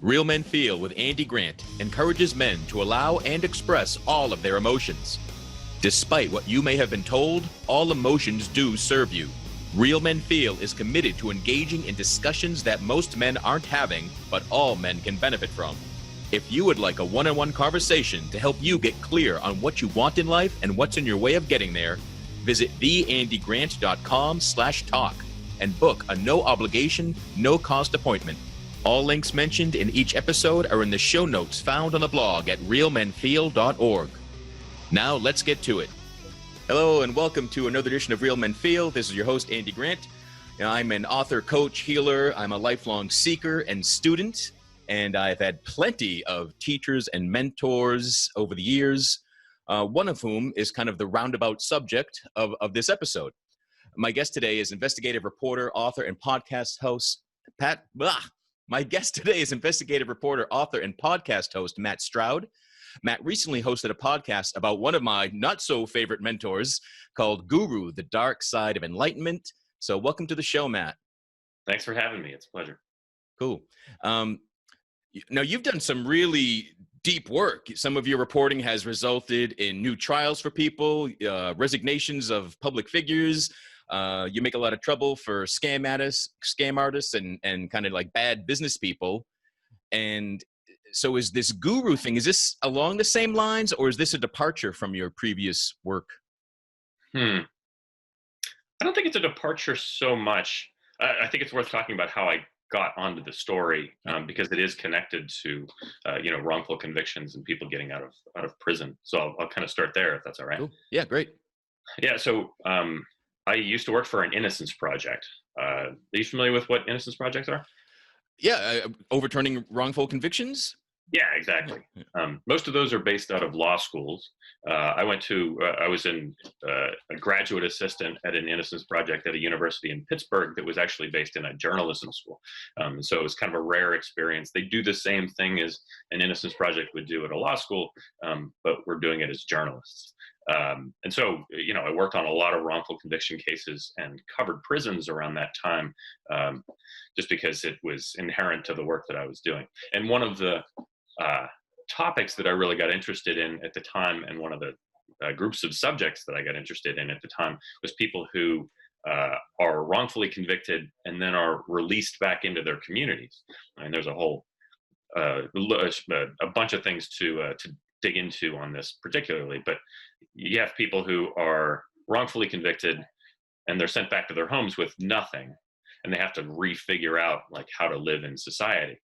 Real Men Feel with Andy Grant encourages men to allow and express all of their emotions. Despite what you may have been told, all emotions do serve you. Real Men Feel is committed to engaging in discussions that most men aren't having, but all men can benefit from. If you would like a one-on-one conversation to help you get clear on what you want in life and what's in your way of getting there, visit theandygrant.com/talk and book a no-obligation, no-cost appointment. All links mentioned in each episode are in the show notes found on the blog at realmenfeel.org. Now let's get to it. Hello and welcome to another edition of Real Men Feel. This is your host, Andy Grant. I'm an author, coach, healer. I'm a lifelong seeker and student, and I've had plenty of teachers and mentors over the years, one of whom is kind of the roundabout subject of this episode. My guest today is investigative reporter, author, and podcast host, My guest today is investigative reporter, author, and podcast host, Matt Stroud. Matt recently hosted a podcast about one of my not-so-favorite mentors called Guru, the Dark Side of Enlightenment. So welcome to the show, Matt. Thanks for having me. It's a pleasure. Cool. Now, you've done some really deep work. Some of your reporting has resulted in new trials for people, resignations of public figures. You make a lot of trouble for scam artists and kind of like bad business people. And so is this guru thing, is this along the same lines, or is this a departure from your previous work? I don't think it's a departure so much. I think it's worth talking about how I got onto the story because it is connected to, wrongful convictions and people getting out of prison. So I'll kind of start there if that's all right. Cool. Yeah, great. Yeah. So I used to work for an innocence project. Are you familiar with what innocence projects are? Yeah, overturning wrongful convictions? Yeah, exactly. Most of those are based out of law schools. I was a graduate assistant at an innocence project at a university in Pittsburgh that was actually based in a journalism school. So it was kind of a rare experience. They do the same thing as an innocence project would do at a law school, but we're doing it as journalists. And so, I worked on a lot of wrongful conviction cases and covered prisons around that time, just because it was inherent to the work that I was doing. And one of the topics that I really got interested in at the time, and one of the groups of subjects that I got interested in at the time, was people who are wrongfully convicted and then are released back into their communities. And there's a whole a bunch of things to dig into on this particularly, but you have people who are wrongfully convicted and they're sent back to their homes with nothing, and they have to refigure out like how to live in society.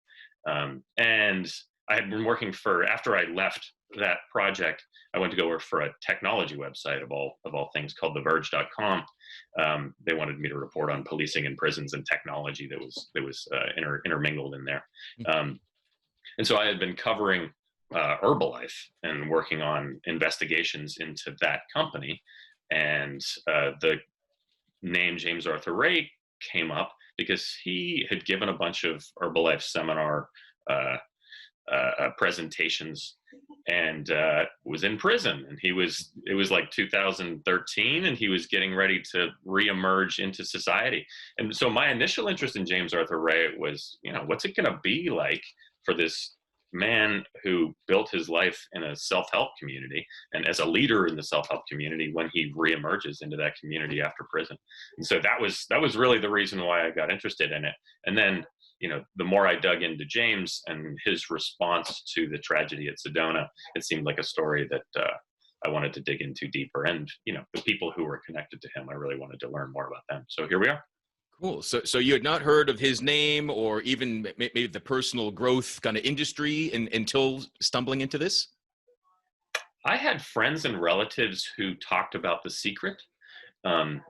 And I had been working after I left that project, I went to go work for a technology website of all things called TheVerge.com. They wanted me to report on policing in prisons and technology that was intermingled in there. And so I had been covering Herbalife and working on investigations into that company. And the name James Arthur Ray came up because he had given a bunch of Herbalife seminar presentations and was in prison. And it was like 2013, and he was getting ready to reemerge into society. And so my initial interest in James Arthur Ray was, what's it going to be like for this man who built his life in a self-help community and as a leader in the self-help community when he reemerges into that community after prison. And so that was really the reason why I got interested in it. And then, the more I dug into James and his response to the tragedy at Sedona, it seemed like a story that I wanted to dig into deeper. And, the people who were connected to him, I really wanted to learn more about them. So here we are. Cool. So you had not heard of his name or even maybe the personal growth kind of industry until stumbling into this? I had friends and relatives who talked about The Secret. And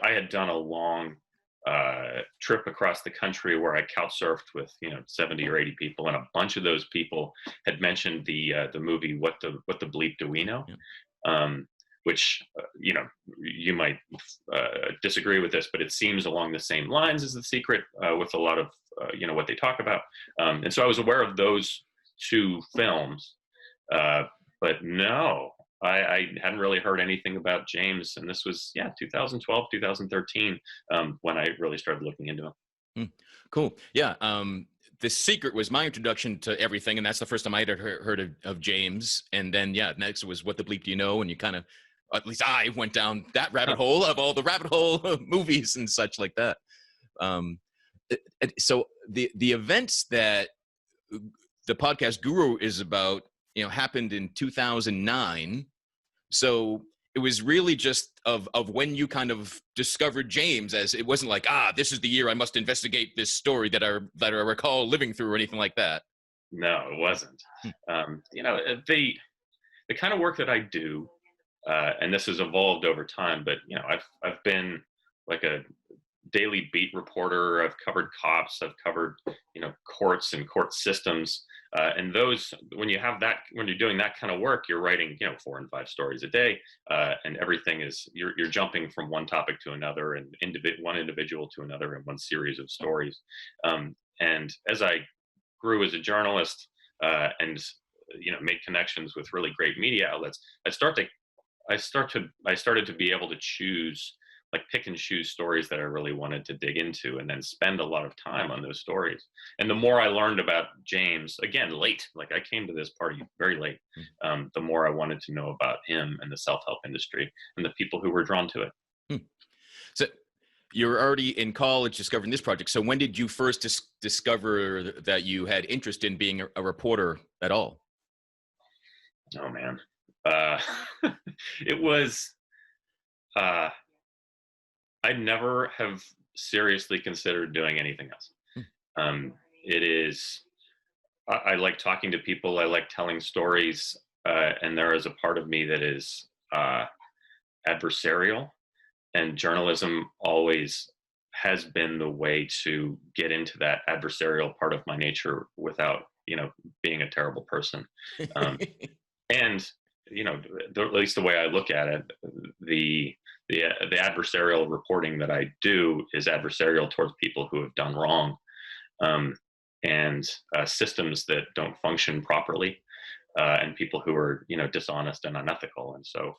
I had done a long trip across the country where I couch surfed with 70 or 80 people, and a bunch of those people had mentioned the movie What the Bleep Do We Know? Yeah. Which, you might disagree with this, but it seems along the same lines as The Secret with a lot of, what they talk about. And so I was aware of those two films, but no, I hadn't really heard anything about James. And this was, 2012, 2013, when I really started looking into him. Cool. Yeah. The Secret was my introduction to everything, and that's the first time I had heard of James. And then, yeah, next was What the Bleep Do You Know? And you kind of, at least I went down that rabbit hole of all the rabbit hole movies and such like that. So the events that the podcast Guru is about, happened in 2009. So it was really just of when you kind of discovered James, as it wasn't like, this is the year I must investigate this story that I recall living through or anything like that. No, it wasn't. The kind of work that I do, and this has evolved over time, but I've been like a daily beat reporter. I've covered cops. I've covered courts and court systems. And those, when you're doing that kind of work, you're writing 4 and 5 stories a day, and everything is you're jumping from one topic to another, and one individual to another, in one series of stories. And as I grew as a journalist, and made connections with really great media outlets, I started to be able to choose, pick and choose stories that I really wanted to dig into, and then spend a lot of time on those stories. And the more I learned about James, again, late, I came to this party very late, the more I wanted to know about him and the self-help industry and the people who were drawn to it. So you were already in college discovering this project. So when did you first discover that you had interest in being a reporter at all? Oh, man. It was... I never have seriously considered doing anything else. I like talking to people. I like telling stories. And there is a part of me that is adversarial, and journalism always has been the way to get into that adversarial part of my nature without, being a terrible person. And, at least the way I look at it, the adversarial reporting that I do is adversarial towards people who have done wrong, and systems that don't function properly, and people who are dishonest and unethical. And so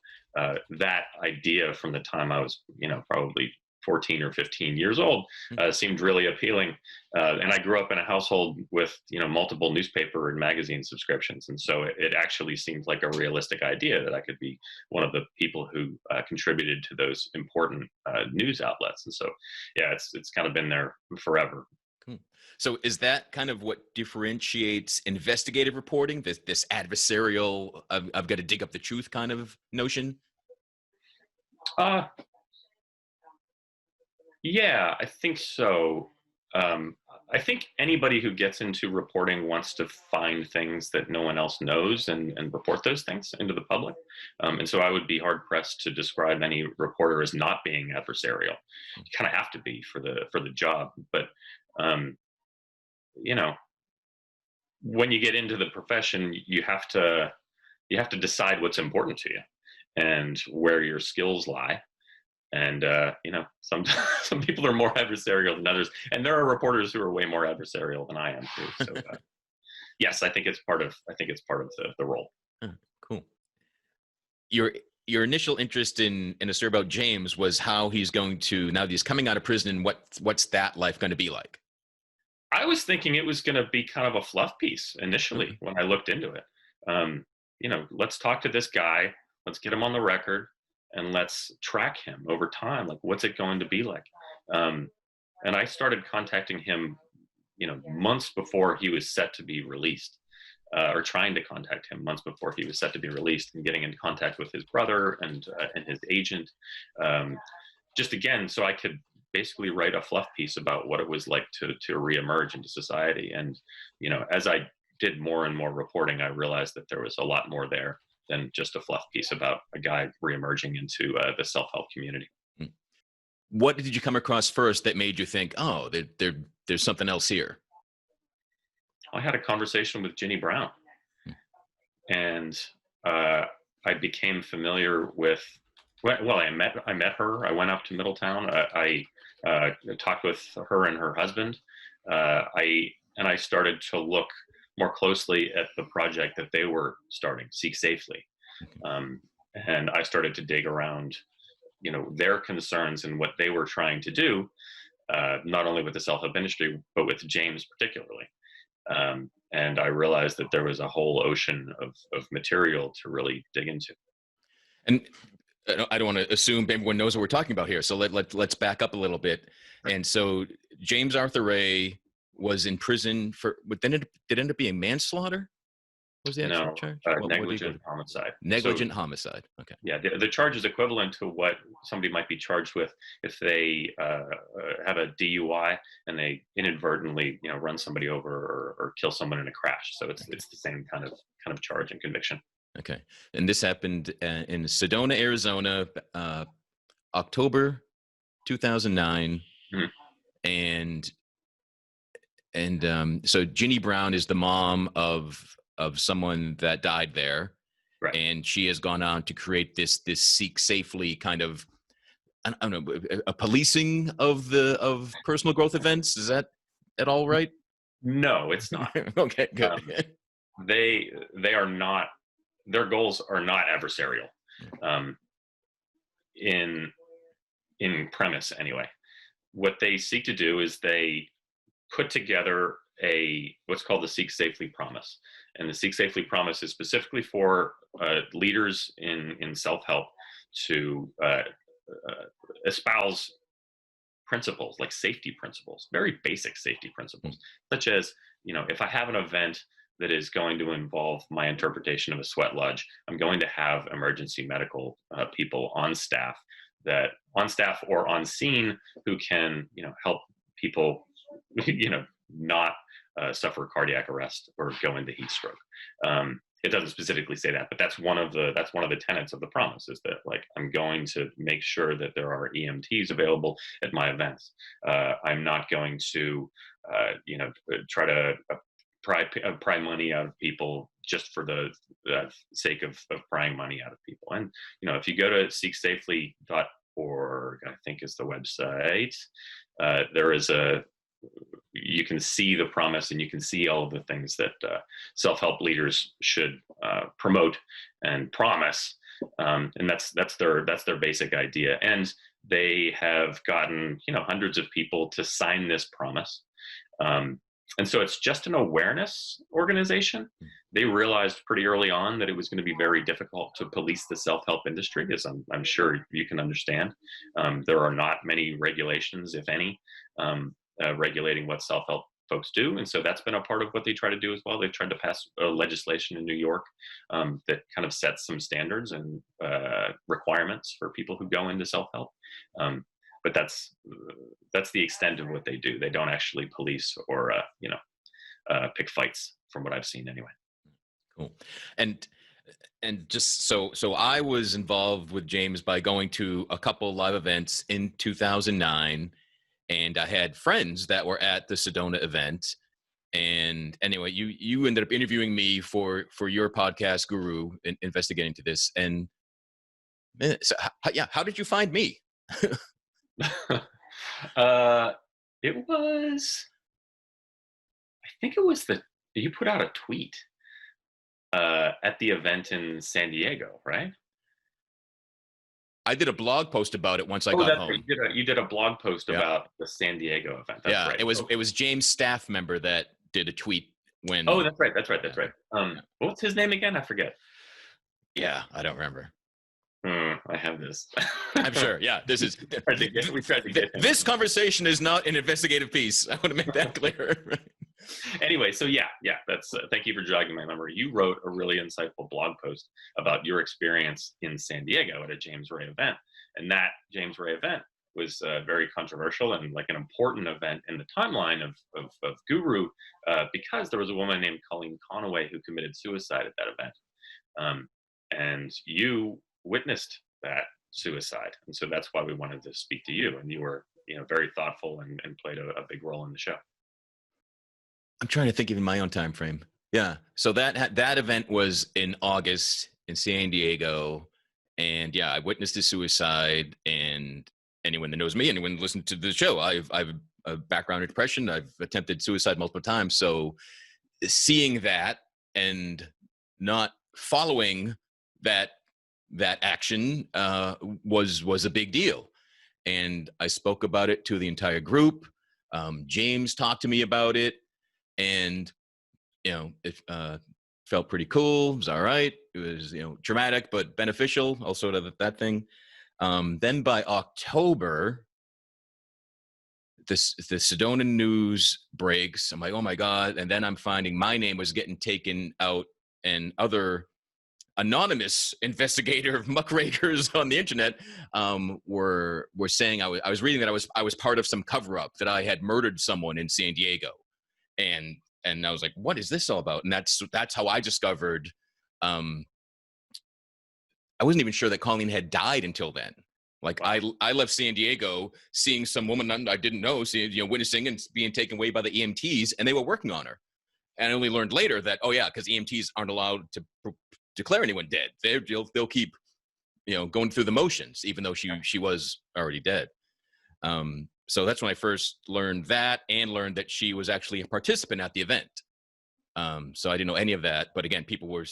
that idea, from the time I was probably 14 or 15 years old, seemed really appealing. And I grew up in a household with multiple newspaper and magazine subscriptions, and so it actually seemed like a realistic idea that I could be one of the people who contributed to those important news outlets. And so, yeah, it's kind of been there forever. So is that kind of what differentiates investigative reporting, this adversarial, I've got to dig up the truth kind of notion? Yeah, I think so. I think anybody who gets into reporting wants to find things that no one else knows, and report those things into the public. And so I would be hard pressed to describe any reporter as not being adversarial. You kind of have to be for the job. But when you get into the profession, you have to decide what's important to you and where your skills lie. And some people are more adversarial than others, and there are reporters who are way more adversarial than I am too. So yes, I think it's part of the role. Cool. Your initial interest in a story about James was how he's going to, now that he's coming out of prison, and what's that life going to be like? I was thinking it was going to be kind of a fluff piece initially when I looked into it. Let's talk to this guy, let's get him on the record, and let's track him over time. What's it going to be like? And I started contacting him, months before he was set to be released, or trying to contact him months before he was set to be released, and getting in contact with his brother and his agent, just again, so I could basically write a fluff piece about what it was like to reemerge into society. And, as I did more and more reporting, I realized that there was a lot more there than just a fluff piece about a guy reemerging into the self-help community. What did you come across first that made you think, oh, there's something else here? I had a conversation with Ginny Brown, and I became familiar with, I met her. I went up to Middletown. I talked with her and her husband. I started to look more closely at the project that they were starting, Seek Safely. And I started to dig around, their concerns and what they were trying to do, not only with the self-help industry, but with James particularly. And I realized that there was a whole ocean of material to really dig into. And I don't want to assume everyone knows what we're talking about here. So let's back up a little bit. And so James Arthur Ray was in prison for, but then did it end up being manslaughter? Was the actual charge? Negligent homicide. Negligent homicide. Okay. Yeah, the charge is equivalent to what somebody might be charged with if they have a DUI and they inadvertently, run somebody over or kill someone in a crash. So it's the same kind of charge and conviction. Okay, and this happened in Sedona, Arizona, October 2009, and so Ginny Brown is the mom of someone that died there, right? And she has gone on to create this Seek Safely kind of, I don't know, a policing of personal growth events. Is that at all right? No, it's not. Okay, good. They are not. Their goals are not adversarial, in premise anyway. What they seek to do is they put together what's called the Seek Safely Promise, and the Seek Safely Promise is specifically for leaders in self-help to espouse principles like safety principles, very basic safety principles, such as, if I have an event that is going to involve my interpretation of a sweat lodge, I'm going to have emergency medical people on staff or on scene who can, help people, not suffer cardiac arrest or go into heat stroke. It doesn't specifically say that, but that's one of the tenets of the promise, is that, like, I'm going to make sure that there are EMTs available at my events. I'm not going to, try to pry money out of people just for the sake of prying money out of people. And, if you go to seeksafely.org, I think is the website, there is you can see the promise, and you can see all of the things that self-help leaders should promote and promise. And that's their basic idea. And they have gotten, hundreds of people to sign this promise. And so it's just an awareness organization. They realized pretty early on that it was going to be very difficult to police the self-help industry, as I'm sure you can understand. There are not many regulations, if any, regulating what self-help folks do. And so that's been a part of what they try to do as well. They've tried to pass legislation in New York that kind of sets some standards and requirements for people who go into self-help. But that's the extent of what they do. They don't actually police or pick fights, from what I've seen anyway. Cool. And just so I was involved with James by going to a couple live events in 2009, and I had friends that were at the Sedona event. And anyway, you ended up interviewing me for your podcast, Guru, investigating to this. And so, how did you find me? It was, I think it was you put out a tweet at the event in San Diego, right? I did a blog post about it once I got home. You did a blog post about the San Diego event. That's right. It was James' staff member that did a tweet when. Oh, that's right. What's his name again? I forget. Yeah, I don't remember. I have this. I'm sure. Yeah, this is. We tried to get this conversation is not an investigative piece. I want to make that clear. Anyway, so that's. Thank you for jogging my memory. You wrote a really insightful blog post about your experience in San Diego at a James Ray event, and that James Ray event was very controversial and like an important event in the timeline of Guru, because there was a woman named Colleen Conaway who committed suicide at that event, and you witnessed that suicide, and so that's why we wanted to speak to you. And you were, very thoughtful and played a big role in the show. I'm trying to think of in my own time frame. Yeah, so that event was in August in San Diego, and yeah, I witnessed a suicide. And anyone that knows me, anyone that listened to the show, I've a background in depression. I've attempted suicide multiple times. So seeing that and not following that action was a big deal. And I spoke about it to the entire group. James talked to me about it. And it felt pretty cool. It was all right. It was, dramatic, but beneficial. Also that thing. Then by October, the Sedona news breaks. I'm like, oh my God. And then I'm finding my name was getting taken out, and other anonymous investigator muckrakers on the internet were saying I was reading that I was part of some cover up, that I had murdered someone in San Diego, and I was like, what is this all about? And that's how I discovered. I wasn't even sure that Colleen had died until then. Like, I left San Diego seeing some woman I didn't know, witnessing and being taken away by the EMTs, and they were working on her. And I only learned later that, oh yeah, because EMTs aren't allowed to declare anyone dead. They'll keep, going through the motions, even though she was already dead. So that's when I first learned that, and learned that she was actually a participant at the event. So I didn't know any of that. But again, people were,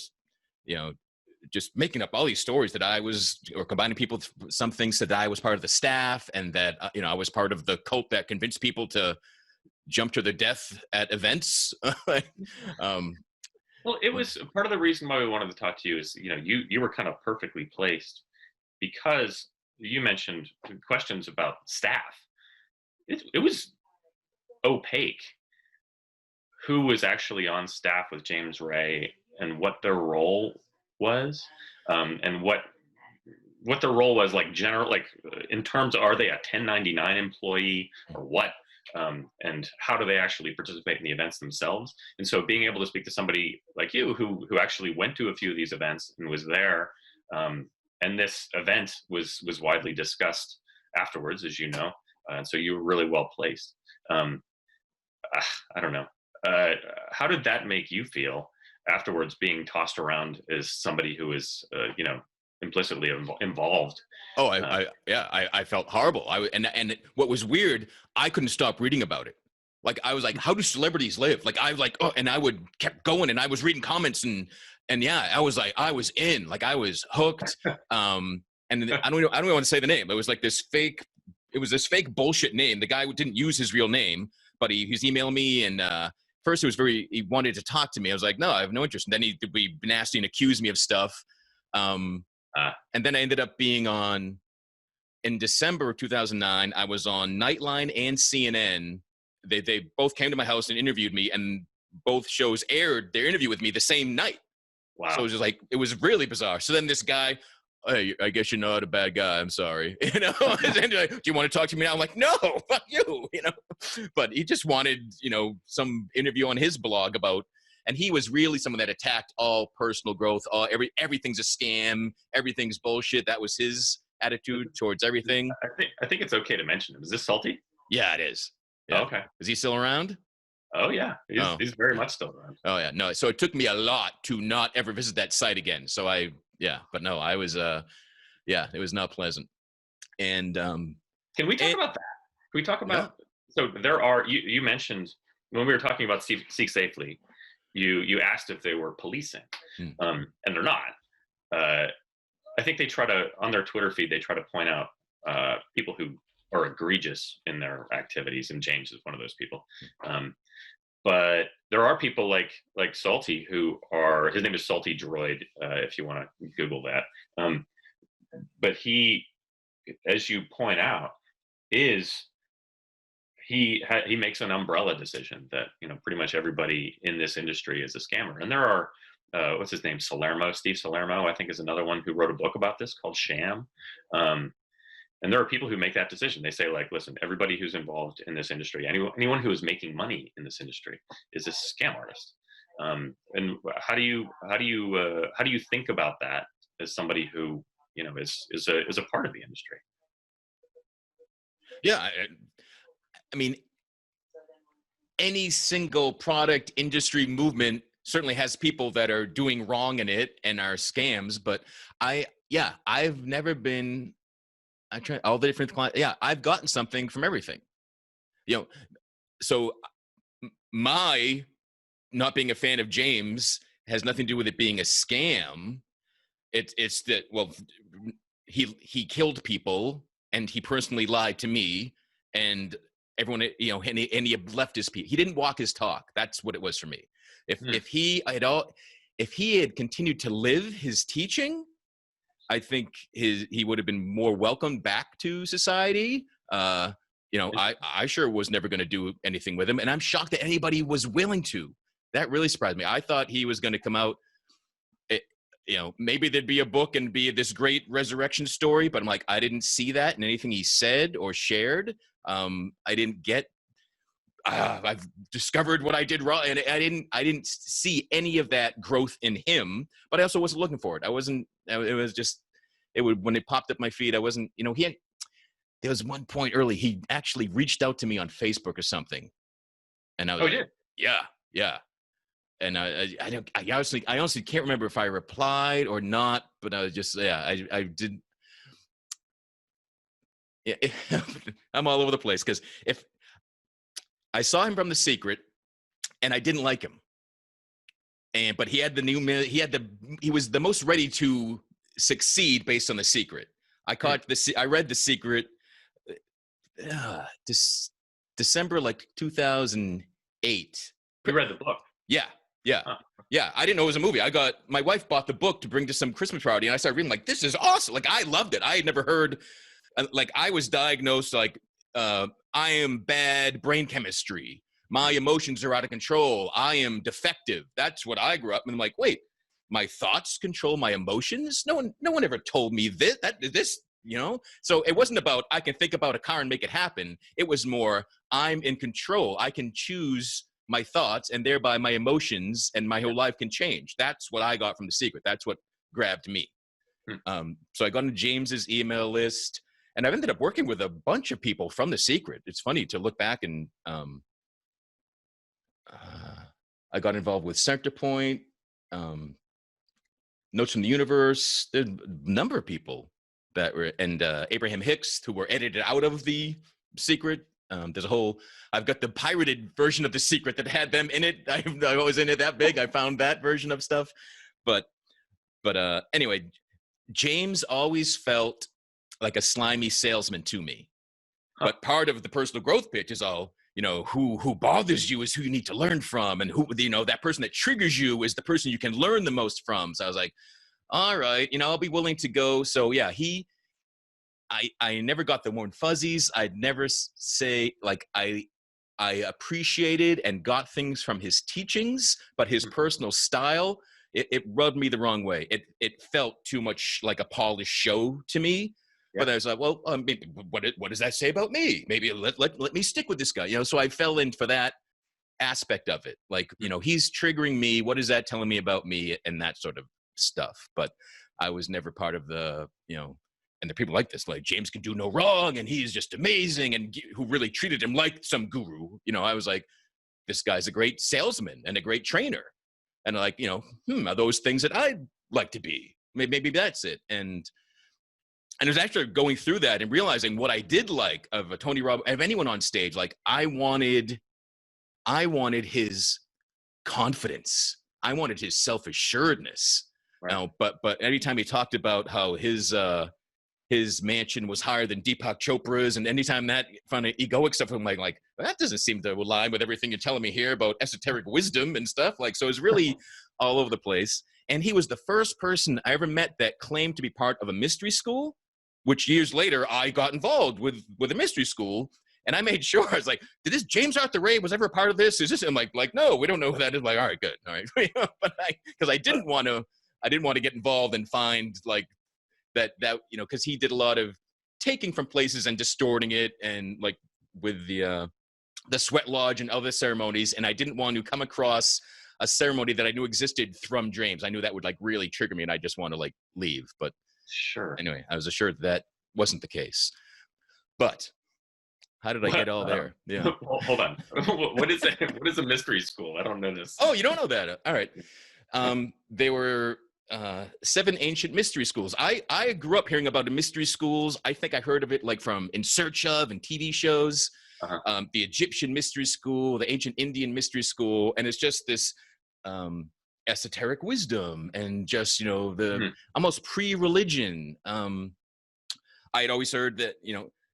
just making up all these stories that I was, or combining people with some things, that I was part of the staff, and that, I was part of the cult that convinced people to jump to their death at events. Well, it was part of the reason why we wanted to talk to you is, you were kind of perfectly placed, because you mentioned questions about staff. It was opaque who was actually on staff with James Ray, and what their role was, and what their role was, like in terms of, are they a 1099 employee or what? And how do they actually participate in the events themselves? And so being able to speak to somebody like you who actually went to a few of these events and was there, and this event was widely discussed afterwards, as you know, and so you were really well placed. I don't know. How did that make you feel afterwards, being tossed around as somebody who is, implicitly involved? Oh, I felt horrible. And what was weird, I couldn't stop reading about it. Like, I was like, how do celebrities live? Like, and I would kept going, and I was reading comments, and yeah, I was in, like, I was hooked. And I don't even want to say the name. It was like this fake bullshit name. The guy didn't use his real name, but he's emailing me, and first he wanted to talk to me. I was like, no, I have no interest. And then he'd be nasty and accuse me of stuff. And then I ended up being in December of 2009, I was on Nightline and CNN. They both came to my house and interviewed me, and both shows aired their interview with me the same night. Wow. So it was just like, it was really bizarre. So then this guy, hey, I guess you're not a bad guy. I'm sorry. And like, do you want to talk to me now? I'm like, no, fuck you. But he just wanted, some interview on his blog about, and he was really someone that attacked all personal growth. Everything's a scam. Everything's bullshit. That was his attitude towards everything. I think it's okay to mention him. Is this Salty? Yeah, it is. Yeah. Oh, okay. Is he still around? Oh yeah, he's very much still around. Oh yeah, no. So it took me a lot to not ever visit that site again. So but no, I was, it was not pleasant. And can we talk about that? Can we talk about? Yeah. So there are. You mentioned when we were talking about Seek Safely, you asked if they were policing, and they're not. I think they try to, on their Twitter feed, they try to point out people who are egregious in their activities, and James is one of those people. But there are people like Salty who are, his name is Salty Droid, if you want to Google that. But he, as you point out, he makes an umbrella decision that, pretty much everybody in this industry is a scammer. And there are, what's his name? Steve Salermo, I think, is another one who wrote a book about this called Sham. And there are people who make that decision. They say, like, listen, everybody who's involved in this industry, anyone who is making money in this industry is a scam artist. And how do you think about that as somebody who, is a part of the industry? Yeah. I mean, any single product industry movement certainly has people that are doing wrong in it and are scams, but I've never been, I try all the different clients. Yeah, I've gotten something from everything. So my not being a fan of James has nothing to do with it being a scam. It's that, well, he killed people, and he personally lied to me, and everyone, and he left his people. He didn't walk his talk. That's what it was for me. Hmm. If he had continued to live his teaching, I think he would have been more welcomed back to society. I sure was never going to do anything with him, and I'm shocked that anybody was willing to. That really surprised me. I thought he was going to come out. Maybe there'd be a book and be this great resurrection story, but I'm like, I didn't see that in anything he said or shared. I didn't get. I've discovered what I did wrong, and I didn't see any of that growth in him. But I also wasn't looking for it. I wasn't. It was just. It would when it popped up my feed. I wasn't. There was one point early. He actually reached out to me on Facebook or something, and I was like, yeah, yeah. And I honestly can't remember if I replied or not, but I was just, I did. Yeah, I'm all over the place because if I saw him from The Secret and I didn't like him, but he had he was the most ready to succeed based on The Secret. I read The Secret, December like 2008. You read the book? Yeah. Yeah. Huh. Yeah. I didn't know it was a movie. My wife bought the book to bring to some Christmas party, and I started reading, like, this is awesome. Like, I loved it. I had never heard, like, I was diagnosed, like, I am bad brain chemistry. My emotions are out of control. I am defective. That's what I grew up. And I'm like, wait, my thoughts control my emotions? No one ever told me this. So it wasn't about, I can think about a car and make it happen. It was more, I'm in control. I can choose my thoughts, and thereby my emotions, and my whole life can change. That's what I got from The Secret. That's what grabbed me. So I got on James's email list, and I've ended up working with a bunch of people from The Secret. It's funny to look back, and I got involved with Centerpoint, Notes from the Universe. There's a number of people that were, and Abraham Hicks, who were edited out of The Secret. I've got the pirated version of The Secret that had them in it. I was in it that big. I found that version of stuff. But anyway, James always felt like a slimy salesman to me. Huh. But part of the personal growth pitch is who bothers you is who you need to learn from. And who, that person that triggers you is the person you can learn the most from. So I was like, all right, I'll be willing to go. So yeah, I never got the warm fuzzies. I'd never say, like, I appreciated and got things from his teachings, but his personal style, it rubbed me the wrong way. It felt too much like a polished show to me. Yeah. But I was like, well, maybe, what does that say about me? Maybe let me stick with this guy. So I fell in for that aspect of it. Like, he's triggering me. What is that telling me about me? And that sort of stuff. But I was never part of the, and the people like this, like, James can do no wrong, and he's just amazing, and who really treated him like some guru. I was like, this guy's a great salesman and a great trainer. And like, are those things that I'd like to be? Maybe that's it. And it was actually going through that and realizing what I did like of a Tony Robbins, of anyone on stage. Like, I wanted his confidence. I wanted his self-assuredness. Right. But every time he talked about how his mansion was higher than Deepak Chopra's, and anytime that kind of egoic stuff, I'm like, that doesn't seem to align with everything you're telling me here about esoteric wisdom and stuff. Like, so it's really all over the place. And he was the first person I ever met that claimed to be part of a mystery school, which years later I got involved with a mystery school. And I made sure, I was like, did this James Arthur Ray was ever part of this? Is this? I'm like, no, we don't know who that is. I'm like, all right, good. All right. But because I didn't want to get involved and find like, that because he did a lot of taking from places and distorting it, and like with the sweat lodge and other ceremonies, and I didn't want to come across a ceremony that I knew existed from James. I knew that would like really trigger me, and I just want to like leave. But sure, anyway, I was assured that wasn't the case. But how did I get all there? Yeah. Hold on. What is that? What is a mystery school? I don't know this. Oh, you don't know that? All right. They were 7 ancient mystery schools. I grew up hearing about the mystery schools. I think I heard of it like from In Search Of and TV shows. The Egyptian mystery school, the ancient Indian mystery school, and it's just this esoteric wisdom and just the almost pre-religion. I had always heard that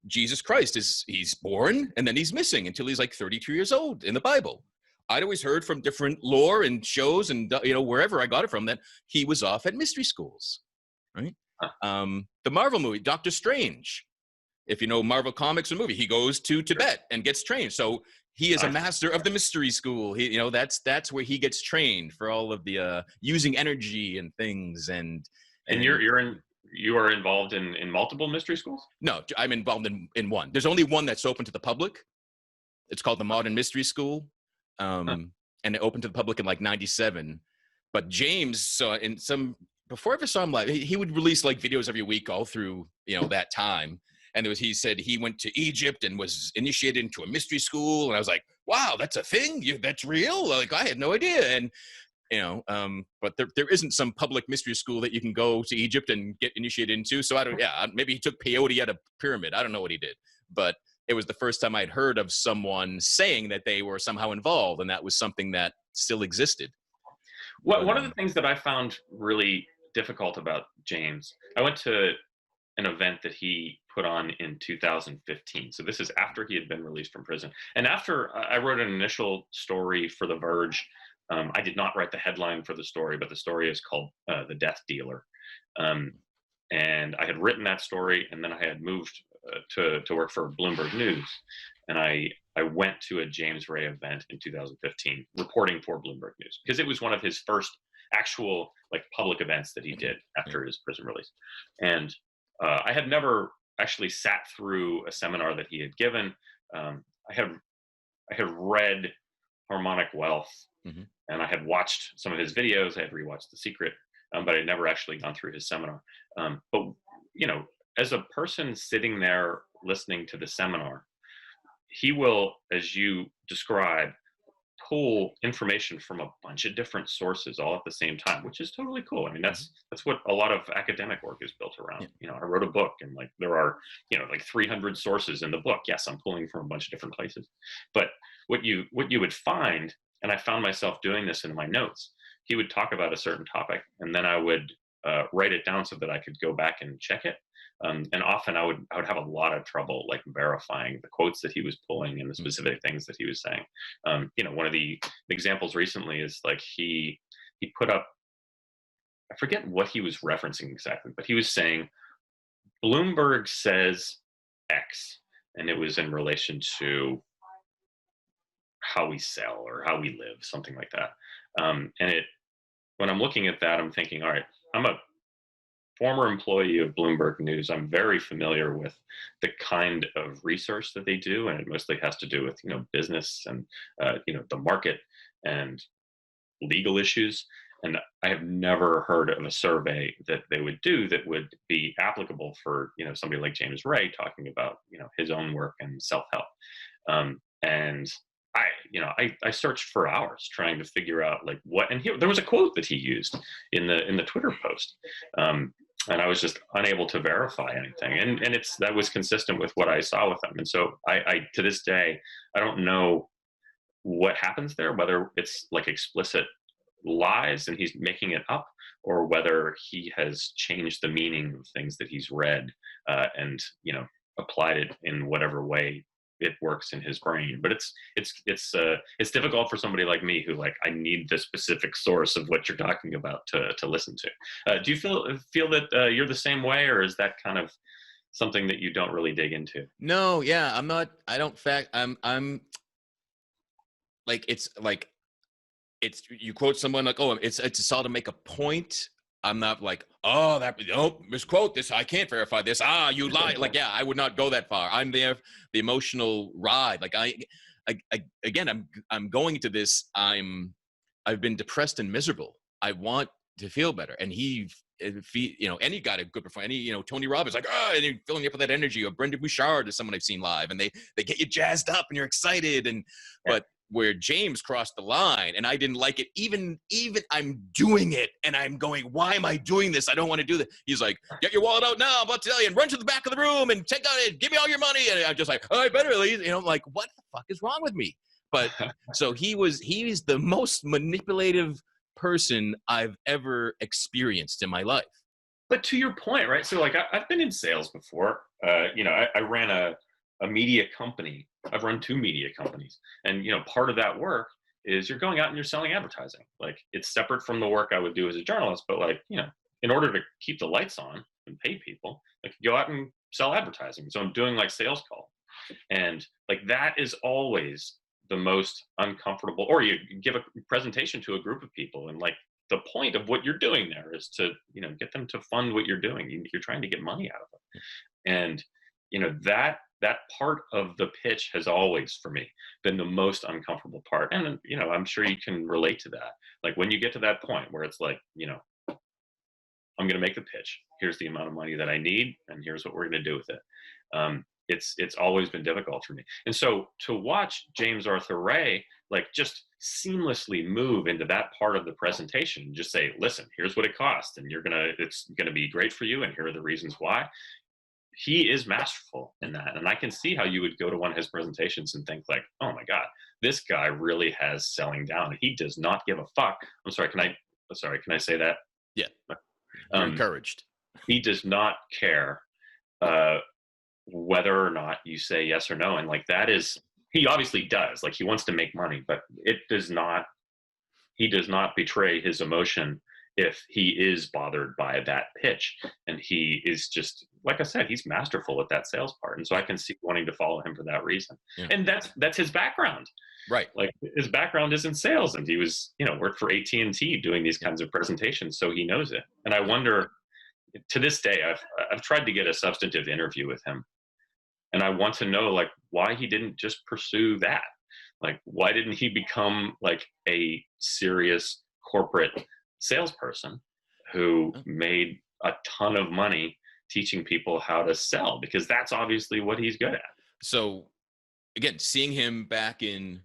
Jesus Christ he's born and then he's missing until he's like 32 years old in the Bible. I'd always heard from different lore and shows and, wherever I got it from, that he was off at mystery schools, right? The Marvel movie, Doctor Strange, if you know Marvel Comics or movie, he goes to Tibet and gets trained. So he is a master of the mystery school. He, that's where he gets trained for all of the using energy and things. And you are involved in multiple mystery schools? No, I'm involved in one. There's only one that's open to the public. It's called the Modern Mystery School. And it opened to the public in like 97. But James saw before I ever saw him live, he would release like videos every week all through, that time. And he said he went to Egypt and was initiated into a mystery school. And I was like, wow, that's a thing? That's real? Like, I had no idea. And, but there isn't some public mystery school that you can go to Egypt and get initiated into. So maybe he took peyote at a pyramid. I don't know what he did. But it was the first time I'd heard of someone saying that they were somehow involved. And that was something that still existed. One of the things that I found really difficult about James, I went to an event that he put on in 2015. So this is after he had been released from prison. And after I wrote an initial story for The Verge, I did not write the headline for the story, but the story is called The Death Dealer. And I had written that story, and then I had moved to work for Bloomberg News. And I went to a James Ray event in 2015, reporting for Bloomberg News, because it was one of his first actual like public events that he did after his prison release. And I had never actually sat through a seminar that he had given. I had read Harmonic Wealth, and I had watched some of his videos. I had rewatched The Secret, but I had never actually gone through his seminar. But as a person sitting there listening to the seminar, he will, as you describe, pull information from a bunch of different sources all at the same time, which is totally cool. I mean, that's what a lot of academic work is built around. I wrote a book, and like there are, like 300 sources in the book. Yes, I'm pulling from a bunch of different places. But what you would find, and I found myself doing this in my notes, he would talk about a certain topic, and then I would write it down so that I could go back and check it. And often I would have a lot of trouble like verifying the quotes that he was pulling and the specific things that he was saying. One of the examples recently is like he put up, I forget what he was referencing exactly, but he was saying Bloomberg says X, and it was in relation to how we sell or how we live, something like that. When I'm looking at that, I'm thinking, all right, I'm a former employee of Bloomberg News. I'm very familiar with the kind of research that they do, and it mostly has to do with business and the market and legal issues. And I have never heard of a survey that they would do that would be applicable for somebody like James Ray talking about his own work and self-help. And I searched for hours trying to figure out like what. And there was a quote that he used in the Twitter post. And I was just unable to verify anything. And that was consistent with what I saw with him. And so I to this day, I don't know what happens there, whether it's like explicit lies and he's making it up, or whether he has changed the meaning of things that he's read and applied it in whatever way it works in his brain. But it's difficult for somebody like me who I need the specific source of what you're talking about to listen to. Do you feel that you're the same way, or is that kind of something that you don't really dig into? No, yeah, I'm not. I don't fact. I'm like it's you quote someone like, oh, it's all to make a point. I'm not like, misquote this. I can't verify this. You lie. Like, yeah, I would not go that far. I'm there, the emotional ride. Like I'm going to this. I've been depressed and miserable. I want to feel better. And and he got a good performance. Tony Robbins, and you're filling you up with that energy. Or Brendan Bouchard is someone I've seen live, and they get you jazzed up and you're excited. But where James crossed the line and I didn't like it, even I'm doing it and I'm going, why am I doing this? I don't want to do that. He's like, get your wallet out now, I'm about to tell you, and run to the back of the room and take out it, give me all your money. And I'm just like, I better at least, I'm like, what the fuck is wrong with me? But so he's the most manipulative person I've ever experienced in my life. But to your point, right? So I've been in sales before. I ran a media company. I've run 2 media companies. And, part of that work is you're going out and you're selling advertising. Like, it's separate from the work I would do as a journalist, but like, in order to keep the lights on and pay people, like, go out and sell advertising. So I'm doing like sales call, and like that is always the most uncomfortable. Or you give a presentation to a group of people, and like the point of what you're doing there is to get them to fund what you're doing. You're trying to get money out of them, and that part of the pitch has always, for me, been the most uncomfortable part. And I'm sure you can relate to that. Like, when you get to that point where it's like, I'm going to make the pitch, here's the amount of money that I need, and here's what we're going to do with it. It's always been difficult for me. And so to watch James Arthur Ray like just seamlessly move into that part of the presentation and just say, listen, here's what it costs, and it's gonna be great for you, and here are the reasons why. He is masterful in that. And I can see how you would go to one of his presentations and think like, oh my God, this guy really has selling down. He does not give a fuck. I'm sorry, can I say that? Yeah. You're encouraged. He does not care whether or not you say yes or no. And like, that is, he obviously does, like, he wants to make money, but he does not betray his emotion if he is bothered by that pitch. And he is just, like I said, he's masterful at that sales part. And so I can see wanting to follow him for that reason. Yeah. And that's his background. Right. Like, his background is in sales, and he was, worked for AT&T doing these kinds of presentations. So he knows it. And I wonder, to this day, I've tried to get a substantive interview with him. And I want to know, like, why he didn't just pursue that. Like, why didn't he become like a serious corporate salesperson who made a ton of money teaching people how to sell? Because that's obviously what he's good at. So again, seeing him back in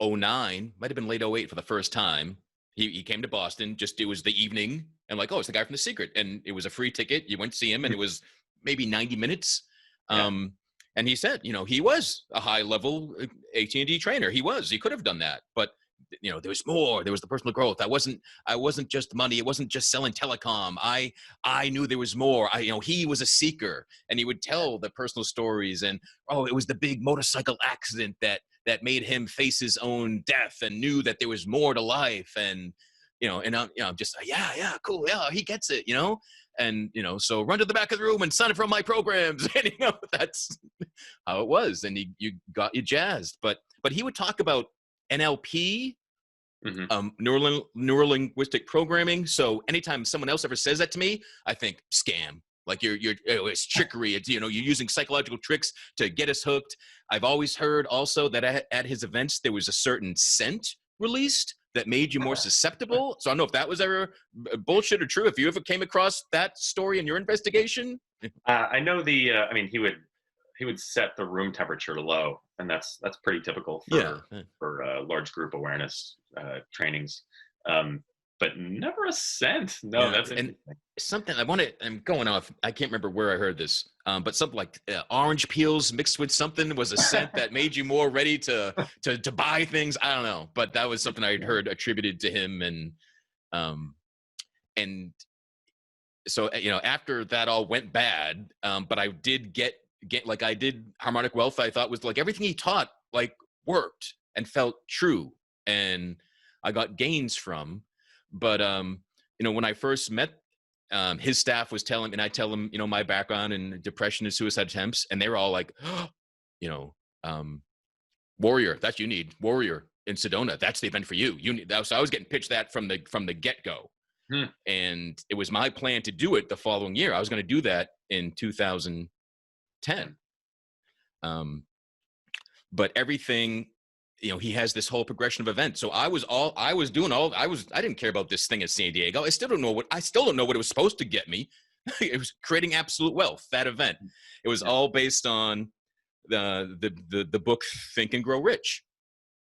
2009, might have been late 2008 for the first time. He came to Boston, it was the evening, and like, oh, it's the guy from The Secret. And it was a free ticket. You went to see him, and it was maybe 90 minutes. Yeah. And he said, he was a high-level AT&T trainer. He could have done that, but there was more. There was the personal growth. I wasn't just money. It wasn't just selling telecom. I knew there was more. He was a seeker, and he would tell the personal stories. And it was the big motorcycle accident that made him face his own death, and knew that there was more to life. And I'm just yeah, cool, yeah, he gets it, and so run to the back of the room and sign up for my programs. And that's how it was. And you got you jazzed. But he would talk about NLP, neuro-linguistic programming. So anytime someone else ever says that to me, I think scam. Like, it's trickery. It's, you're using psychological tricks to get us hooked. I've always heard also that at his events there was a certain scent released that made you more susceptible. So I don't know if that was ever bullshit or true. If you ever came across that story in your investigation. I know he would set the room temperature low, and that's pretty typical for large group awareness trainings. But never a scent. No, that's and something I'm going off. I can't remember where I heard this, but something like orange peels mixed with something was a scent that made you more ready to buy things. I don't know, but that was something I had heard attributed to him. And so after that all went bad, but I did get like, I did harmonic wealth. I thought was like everything he taught like worked and felt true, and I got gains from. But, when I first met, his staff was telling me, and I tell them, my background in depression and suicide attempts, and they were all like, warrior, that's you need, warrior in Sedona. That's the event for you. You need that. So I was getting pitched that from the get-go. And it was my plan to do it the following year. I was going to do that in 2010. But everything, he has this whole progression of events. So I didn't care about this thing at San Diego. I still don't know what it was supposed to get me. It was creating absolute wealth, that event. It was all based on the book Think and Grow Rich.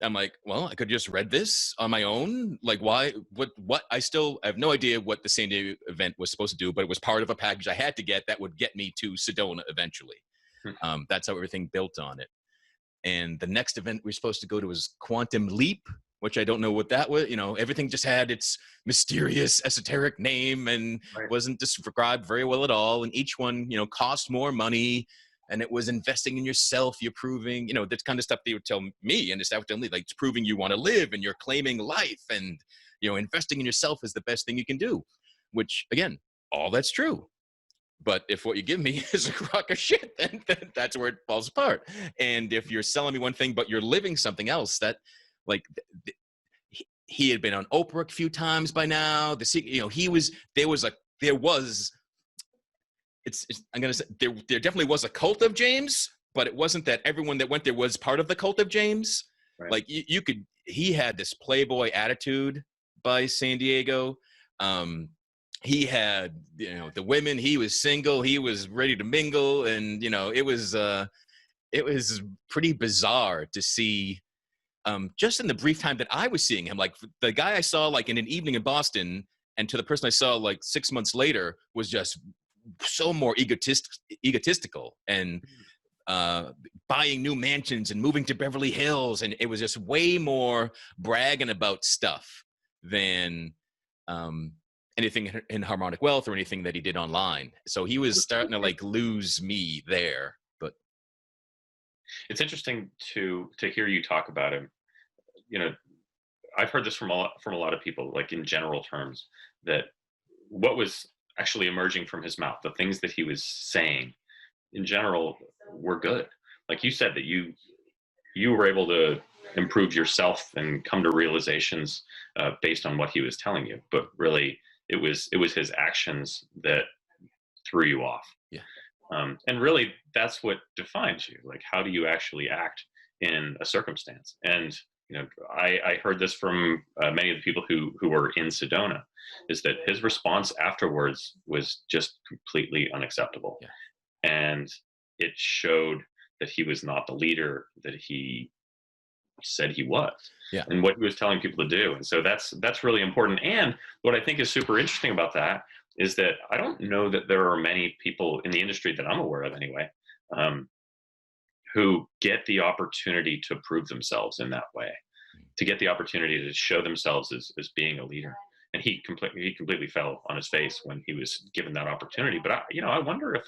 I'm like, well, I could just read this on my own. Like, why, what, I have no idea what the San Diego event was supposed to do, but it was part of a package I had to get that would get me to Sedona eventually. That's how everything built on it. And the next event we were supposed to go to was Quantum Leap, which I don't know what that was. Everything just had its mysterious, esoteric name and wasn't described very well at all. And each one, cost more money. and it was investing in yourself. You're proving, that kind of stuff they would tell me, and it's definitely like it's proving you want to live, and you're claiming life, and investing in yourself is the best thing you can do. Which again, all that's true. But if what you give me is a crock of shit, then that's where it falls apart. And if you're selling me one thing, but you're living something else, that like he had been on Oprah a few times by now. I'm going to say there definitely was a cult of James, but it wasn't that everyone that went there was part of the cult of James. Right. Like he had this playboy attitude by San Diego. He had, the women, he was single, he was ready to mingle. And, it was pretty bizarre to see, just in the brief time that I was seeing him, like the guy I saw like in an evening in Boston, and to the person I saw like 6 months later was just so more egotistical and buying new mansions and moving to Beverly Hills. And it was just way more bragging about stuff than anything in Harmonic Wealth or anything that he did online. So he was starting to like lose me there. But it's interesting to hear you talk about him. I've heard this from a lot of people, like in general terms, that what was actually emerging from his mouth, the things that he was saying in general were good. Like you said, that you were able to improve yourself and come to realizations based on what he was telling you. But really, it was his actions that threw you off. Yeah. And really, that's what defines you. Like, how do you actually act in a circumstance? And I heard this from many of the people who were in Sedona, is that his response afterwards was just completely unacceptable. Yeah. And it showed that he was not the leader that he said he was, and what he was telling people to do. And so that's really important. And what I think is super interesting about that is that I don't know that there are many people in the industry that I'm aware of anyway, who get the opportunity to prove themselves in that way, to get the opportunity to show themselves as being a leader. And he completely fell on his face when he was given that opportunity. But I wonder if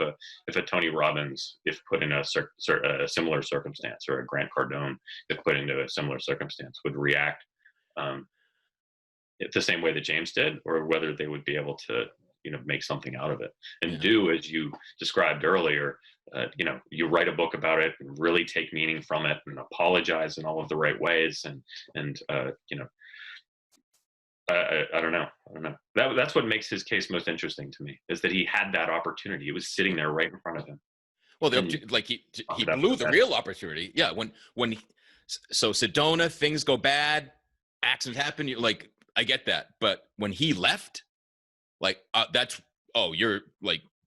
a Tony Robbins, if put in a similar circumstance, or a Grant Cardone, if put into a similar circumstance, would react the same way that James did, or whether they would be able to make something out of it and do as you described earlier. You write a book about it and really take meaning from it and apologize in all of the right ways. And I don't know. That's what makes his case most interesting to me, is that he had that opportunity. It was sitting there right in front of him. Well, he blew the real opportunity. Yeah. So Sedona, things go bad, accidents happen. You're like, I get that. But when he left, like,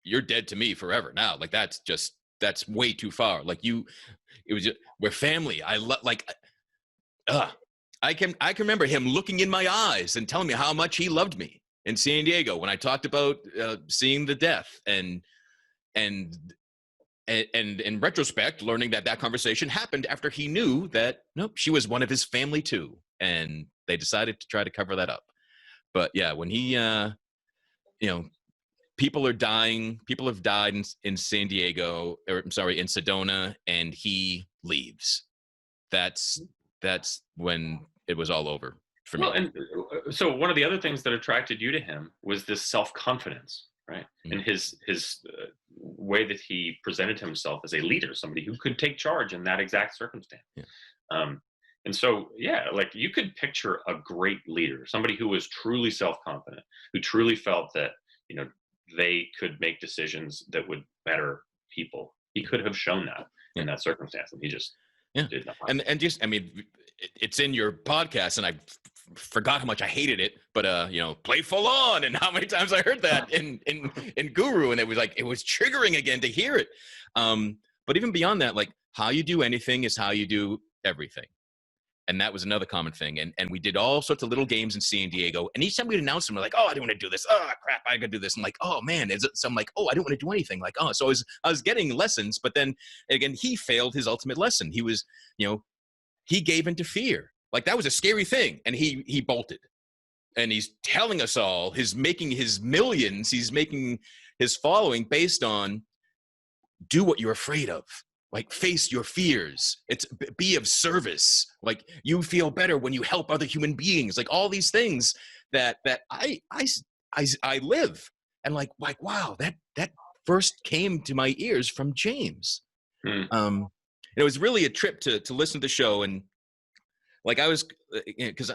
you're dead to me forever now. Like, that's way too far. Like we're family. I can remember him looking in my eyes and telling me how much he loved me in San Diego when I talked about seeing the death, and in retrospect, learning that conversation happened after he knew that nope, she was one of his family too, and they decided to try to cover that up. But yeah, when he, people are dying, people have died in San Diego, or I'm sorry, in Sedona, and he leaves. That's when it was all over for me. Well, and so one of the other things that attracted you to him was this self-confidence, right? Mm-hmm. And his way that he presented himself as a leader, somebody who could take charge in that exact circumstance. Yeah. And so, like you could picture a great leader, somebody who was truly self-confident, who truly felt that, they could make decisions that would better people. He could have shown that in that circumstance, and he just did not. And just, I mean, it's in your podcast, and I forgot how much I hated it, but play full on, and how many times I heard that in Guru, and it was triggering again to hear it. But even beyond that, like, how you do anything is how you do everything. And that was another common thing. And we did all sorts of little games in San Diego. And each time we'd announce them, we're like, oh, I don't want to do this. Oh, crap, I got to do this. I'm like, oh, man. So I'm like, oh, I don't want to do anything. Like, oh, so I was getting lessons. But then, again, he failed his ultimate lesson. He was, he gave into fear. Like, that was a scary thing. And he bolted. And he's telling us all, he's making his millions. He's making his following based on do what you're afraid of. Like, face your fears. It's be of service. Like, you feel better when you help other human beings. Like, all these things that I live. And like, wow, that first came to my ears from James. And it was really a trip to listen to the show. And like, I was, because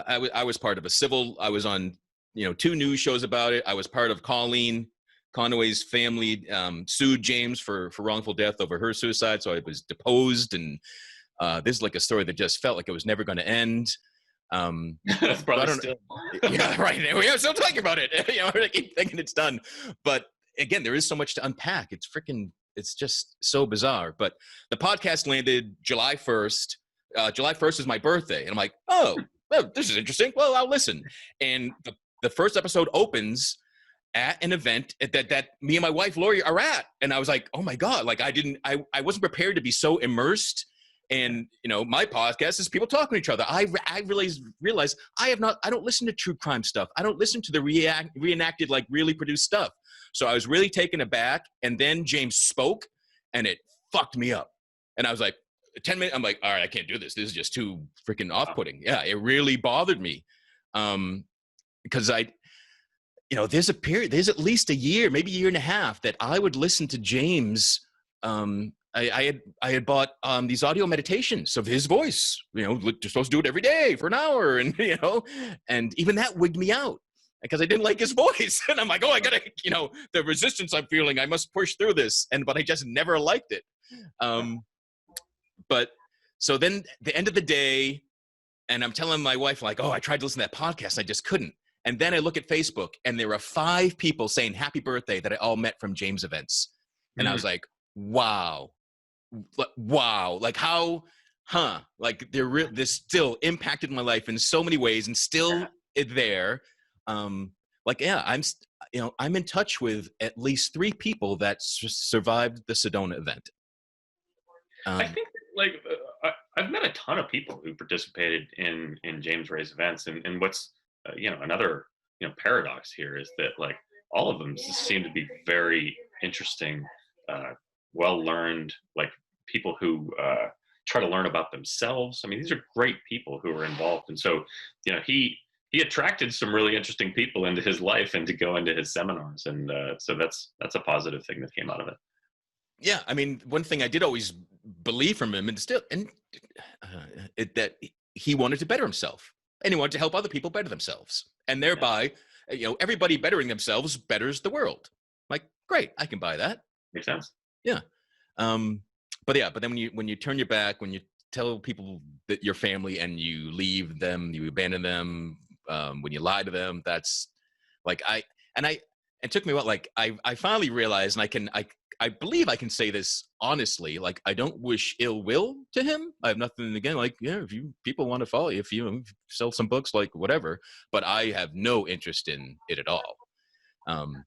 I was part of a civil, I was on, 2 news shows about it. I was part of Colleen Conway's family sued James for wrongful death over her suicide. So I was deposed, and this is like a story that just felt like it was never going to end. That's probably still. Yeah, right. We're still talking about it. I keep thinking it's done. But again, there is so much to unpack. It's just so bizarre. But the podcast landed July 1st. July 1st is my birthday. And I'm like, oh, well, this is interesting. Well, I'll listen. And the first episode opens at an event that me and my wife Lori are at, and I was like, oh my god, like I wasn't prepared to be so immersed. And my podcast is people talking to each other. I realized I don't listen to true crime stuff. I don't listen to the reenacted, like, really produced stuff. So I was really taken aback, and then James spoke, and it fucked me up. And I was like, 10 minutes, I'm like, all right, I can't do this. This is just too freaking off-putting. Yeah, it really bothered me. Because there's at least a year, maybe a year and a half, that I would listen to James. I had bought these audio meditations of his voice. You're supposed to do it every day for an hour, and and even that wigged me out because I didn't like his voice. And I'm like, oh, I gotta, the resistance I'm feeling, I must push through this. But I just never liked it. But so then the end of the day, and I'm telling my wife, like, oh, I tried to listen to that podcast, I just couldn't. And then I look at Facebook, and there are 5 people saying happy birthday that I all met from James events. And I was like, wow, like how, like this still impacted my life in so many ways, and still there. Like, yeah, I'm in touch with at least 3 people that survived the Sedona event. I think I've met a ton of people who participated in James Ray's events, and what's another paradox here is that, like, all of them seem to be very interesting, well learned, like, people who try to learn about themselves. I mean, these are great people who are involved, and so he attracted some really interesting people into his life and to go into his seminars, and so that's a positive thing that came out of it. Yeah, I mean, one thing I did always believe from him, and that he wanted to better himself, and he wanted to help other people better themselves, and thereby, everybody bettering themselves betters the world. Like, great, I can buy that. Makes sense. Yeah. But then when you turn your back, when you tell people that your family and you leave them, you abandon them, when you lie to them, that's like, it took me a while. Like, I finally realized, and I believe I can say this honestly, like, I don't wish ill will to him. I have nothing, again, like, if people want to follow you, if you sell some books, like, whatever, but I have no interest in it at all. And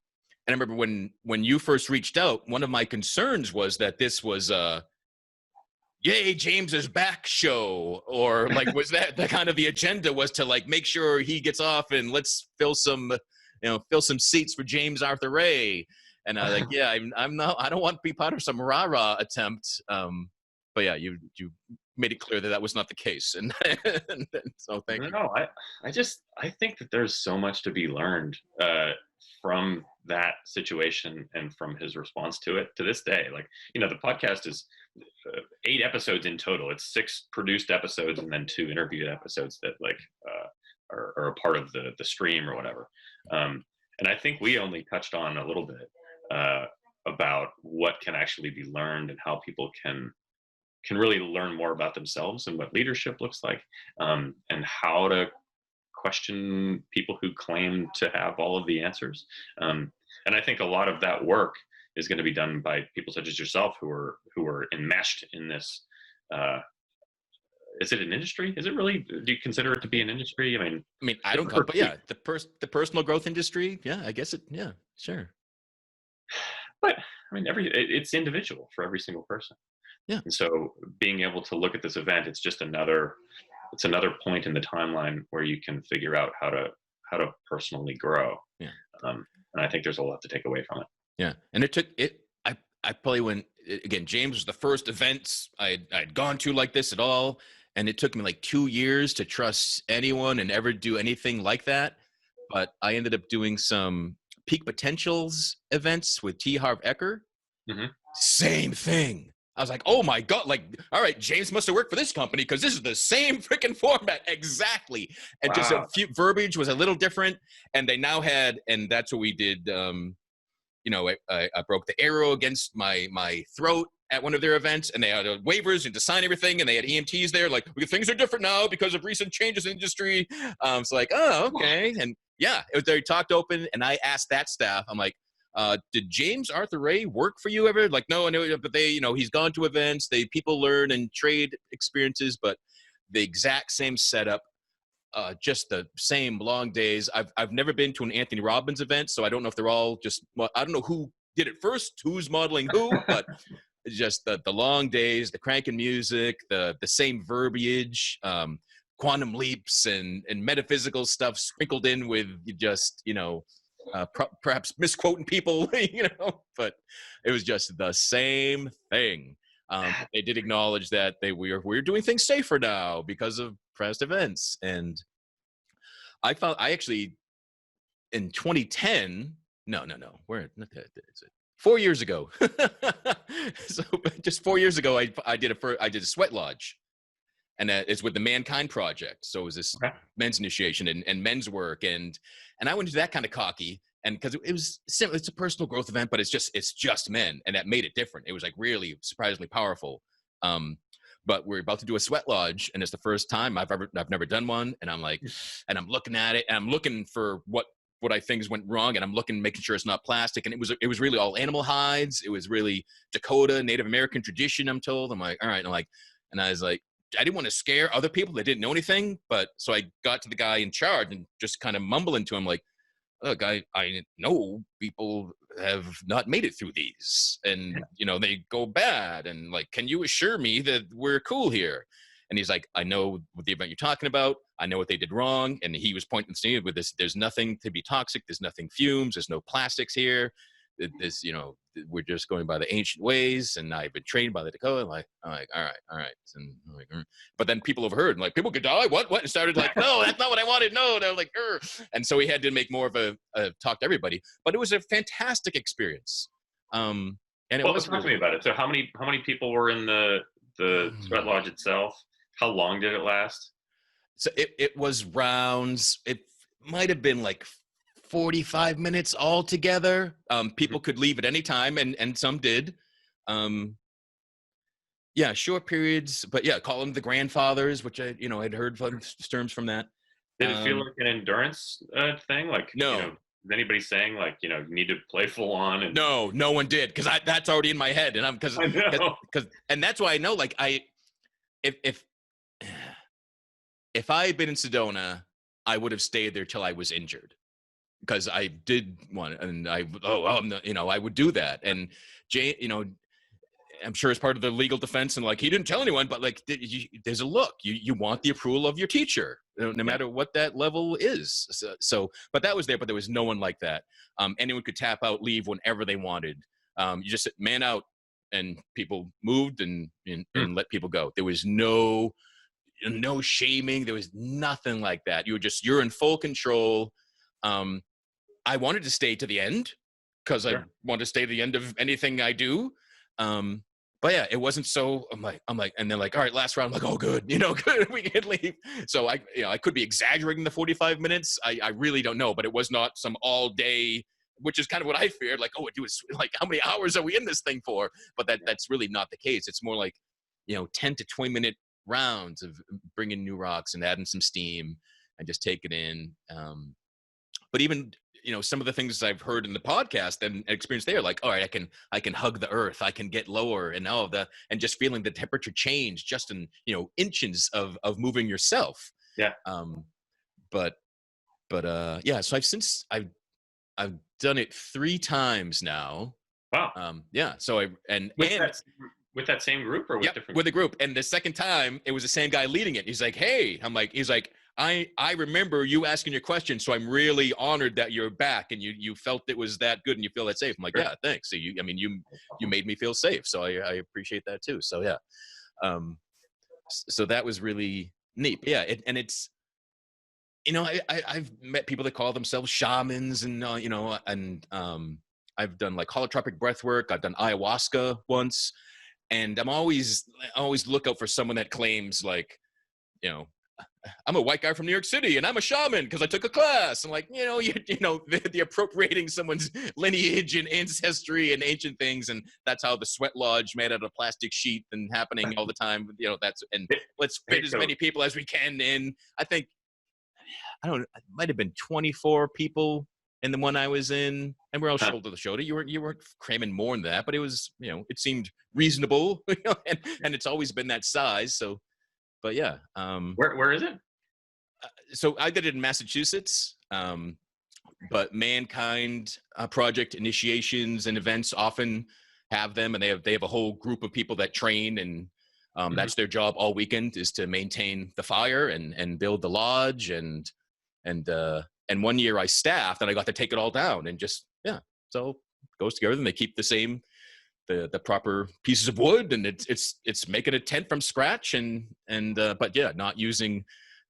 I remember when you first reached out, one of my concerns was that this was yay, James is back show, or like, was that the kind of the agenda was to, like, make sure he gets off and let's fill some seats for James Arthur Ray. And I like, yeah, I'm not, I don't want to be part of some rah-rah attempt. But yeah, you made it clear that was not the case. And so thank you. No, I think that there's so much to be learned from that situation and from his response to it to this day. Like, the podcast is 8 episodes in total. It's 6 produced episodes and then 2 interviewed episodes that, like, are a part of the stream or whatever. And I think we only touched on a little bit about what can actually be learned and how people can really learn more about themselves and what leadership looks like, and how to question people who claim to have all of the answers. And I think a lot of that work is going to be done by people such as yourself who are enmeshed in this. Is it an industry? Is it really? Do you consider it to be an industry? I mean, I don't call it, but yeah, the personal growth industry. Yeah, I guess it. Yeah, sure. But I mean, it's individual for every single person. Yeah. And so being able to look at this event, it's just another point in the timeline where you can figure out how to personally grow. Yeah. And I think there's a lot to take away from it. Yeah. And I probably went again. James was the first event I'd gone to like this at all, and it took me like 2 years to trust anyone and ever do anything like that. But I ended up doing some peak potentials events with T. Harv Eker. Hmm. Same thing. I was like, oh my God, like, all right, James must have worked for this company because this is the same freaking format exactly. And just a Wow. few verbiage was a little different. And they now had, and that's what we did. I broke the arrow against my throat at one of their events, and they had waivers and to sign everything, and they had EMTs there. Like, things are different now because of recent changes in industry. It's like, oh, okay. And yeah, they talked open, and I asked that staff, I'm like, did James Arthur Ray work for you ever? Like, no, I know, but they, he's gone to events, people learn and trade experiences, but the exact same setup, just the same long days. I've never been to an Anthony Robbins event, so I don't know if they're all just, well, I don't know who did it first, who's modeling who, but just the long days, the cranking music, the same verbiage, quantum leaps and metaphysical stuff sprinkled in with just, perhaps misquoting people, but it was just the same thing. They did acknowledge that we're doing things safer now because of past events. And I actually in 2010, no, where is it? 4 years ago. So just 4 years ago, I did a sweat lodge, and it's with the Mankind Project. So it was this men's initiation and men's work, and I went into that kind of cocky, and because it's a personal growth event, but it's just men, and that made it different. It was like really surprisingly powerful. But we're about to do a sweat lodge, and it's the first time I've never done one, and I'm like, and I'm looking at it, and I'm looking for what I think went wrong, and I'm making sure it's not plastic, and it was really all animal hides. It was really Dakota Native American tradition, I'm told. I'm like, all right, and I was like, I didn't want to scare other people that didn't know anything, but so I got to the guy in charge and just kind of mumbling to him like, look, I know people have not made it through these, and they go bad, and like, can you assure me that we're cool here? And he's like, I know what the event you're talking about. I know what they did wrong. And he was pointing to me with this, there's nothing to be toxic. There's nothing fumes. There's no plastics here. We're just going by the ancient ways. And I've been trained by the Dakota. I'm like, all right. And I'm like, but then people overheard, and like, people could die. What? And started like, no, that's not what I wanted. No. And I was like, and so he had to make more of a talk to everybody. But it was a fantastic experience. And it was talk to me about it. So how many people were in the sweat lodge itself? How long did it last? So it was rounds. It might have been like 45 minutes altogether. People could leave at any time, and some did. Yeah, short periods, but yeah, call them the grandfathers, which I'd heard terms from that. Did it feel like an endurance thing? Like, no. Is anybody saying like, you need to play full on? And... No one did, because that's already in my head, and because and that's why I know, like, if I had been in Sedona, I would have stayed there till I was injured, because I did want, and I would do that. And Jay, I'm sure it's part of the legal defense, and like, he didn't tell anyone, but like, there's a look. You want the approval of your teacher, no matter what that level is. So, but that was there, but there was no one like that. Anyone could tap out, leave whenever they wanted. You just man out, and people moved and let people go. There was no shaming. There was nothing like that. You're in full control. I wanted to stay to the end, because I want to stay to the end of anything I do. But yeah, it wasn't so. I'm like, and they're like, all right, last round. I'm like, oh, good, good, we can leave. So I could be exaggerating the 45 minutes. I really don't know, but it was not some all day, which is kind of what I feared. Like, oh, it was like, how many hours are we in this thing for? But that's really not the case. It's more like, 10 to 20 minute rounds of bringing new rocks and adding some steam and just take it in. But even some of the things I've heard in the podcast and experienced there, like, all right, I can hug the earth, I can get lower, and all of that, and just feeling the temperature change just in inches of moving yourself. Yeah. But yeah. So I've done it 3 times now. Wow. Yeah. So with that same group, or with different? With a group. And the second time, it was the same guy leading it. He's like, hey, he's like, I remember you asking your question, so I'm really honored that you're back and you felt it was that good and you feel that safe. I'm like, yeah, thanks. So you made me feel safe, so I appreciate that too. So yeah, so that was really neat. Yeah, it's I've met people that call themselves shamans, and I've done like holotropic breath work. I've done ayahuasca once, and I always look out for someone that claims like, I'm a white guy from New York City and I'm a shaman because I took a class. I'm like, the appropriating someone's lineage and ancestry and ancient things, and that's how the sweat lodge made out of plastic sheet and happening all the time. And let's fit as many people as we can in. I think it might have been 24 people in the one I was in, and we're all shoulder to shoulder. You weren't cramming more than that, but it was, it seemed reasonable, and it's always been that size. So, but yeah. Where is it? So I did it in Massachusetts, but Mankind Project initiations and events often have them, and they have a whole group of people that train, and that's their job all weekend, is to maintain the fire and build the lodge, and 1 year I staffed and I got to take it all down, and just so it goes together, and they keep the same the proper pieces of wood, and it's making a tent from scratch, but yeah, not using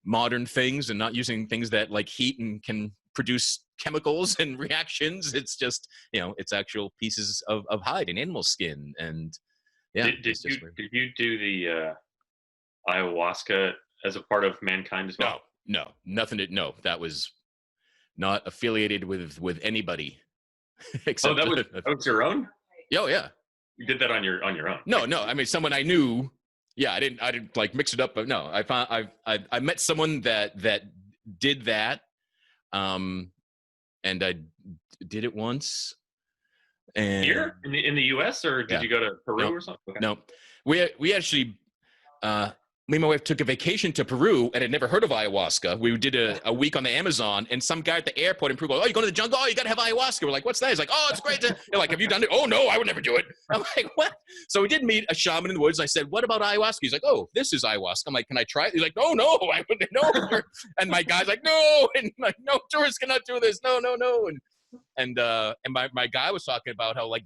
modern things and not using things that like heat and can produce chemicals and reactions. It's just, it's actual pieces of hide and animal skin. And yeah. Did you do the ayahuasca as a part of Mankind as well? No, nothing. No, that was not affiliated with anybody. Except that was your own? Oh yeah. You did that on your own? No. I mean, someone I knew. Yeah, I didn't like mix it up, but no, I met someone that did that, and I did it once. And here in the U.S., or did you go to Peru or something? Okay. No, we actually, me and my wife took a vacation to Peru and had never heard of ayahuasca. We did a week on the Amazon, and some guy at the airport in Peru goes, "Oh, you going to the jungle? Oh, you got to have ayahuasca." We're like, "What's that?" He's like, "Oh, it's great." They're like, "Have you done it?" "Oh, no, I would never do it." I'm like, "What?" So we did meet a shaman in the woods. I said, "What about ayahuasca?" He's like, "Oh, this is ayahuasca." I'm like, "Can I try it?" He's like, "No, I wouldn't. No." And my guy's like, "No," and like, "No, tourists cannot do this. No." And my guy was talking about how like,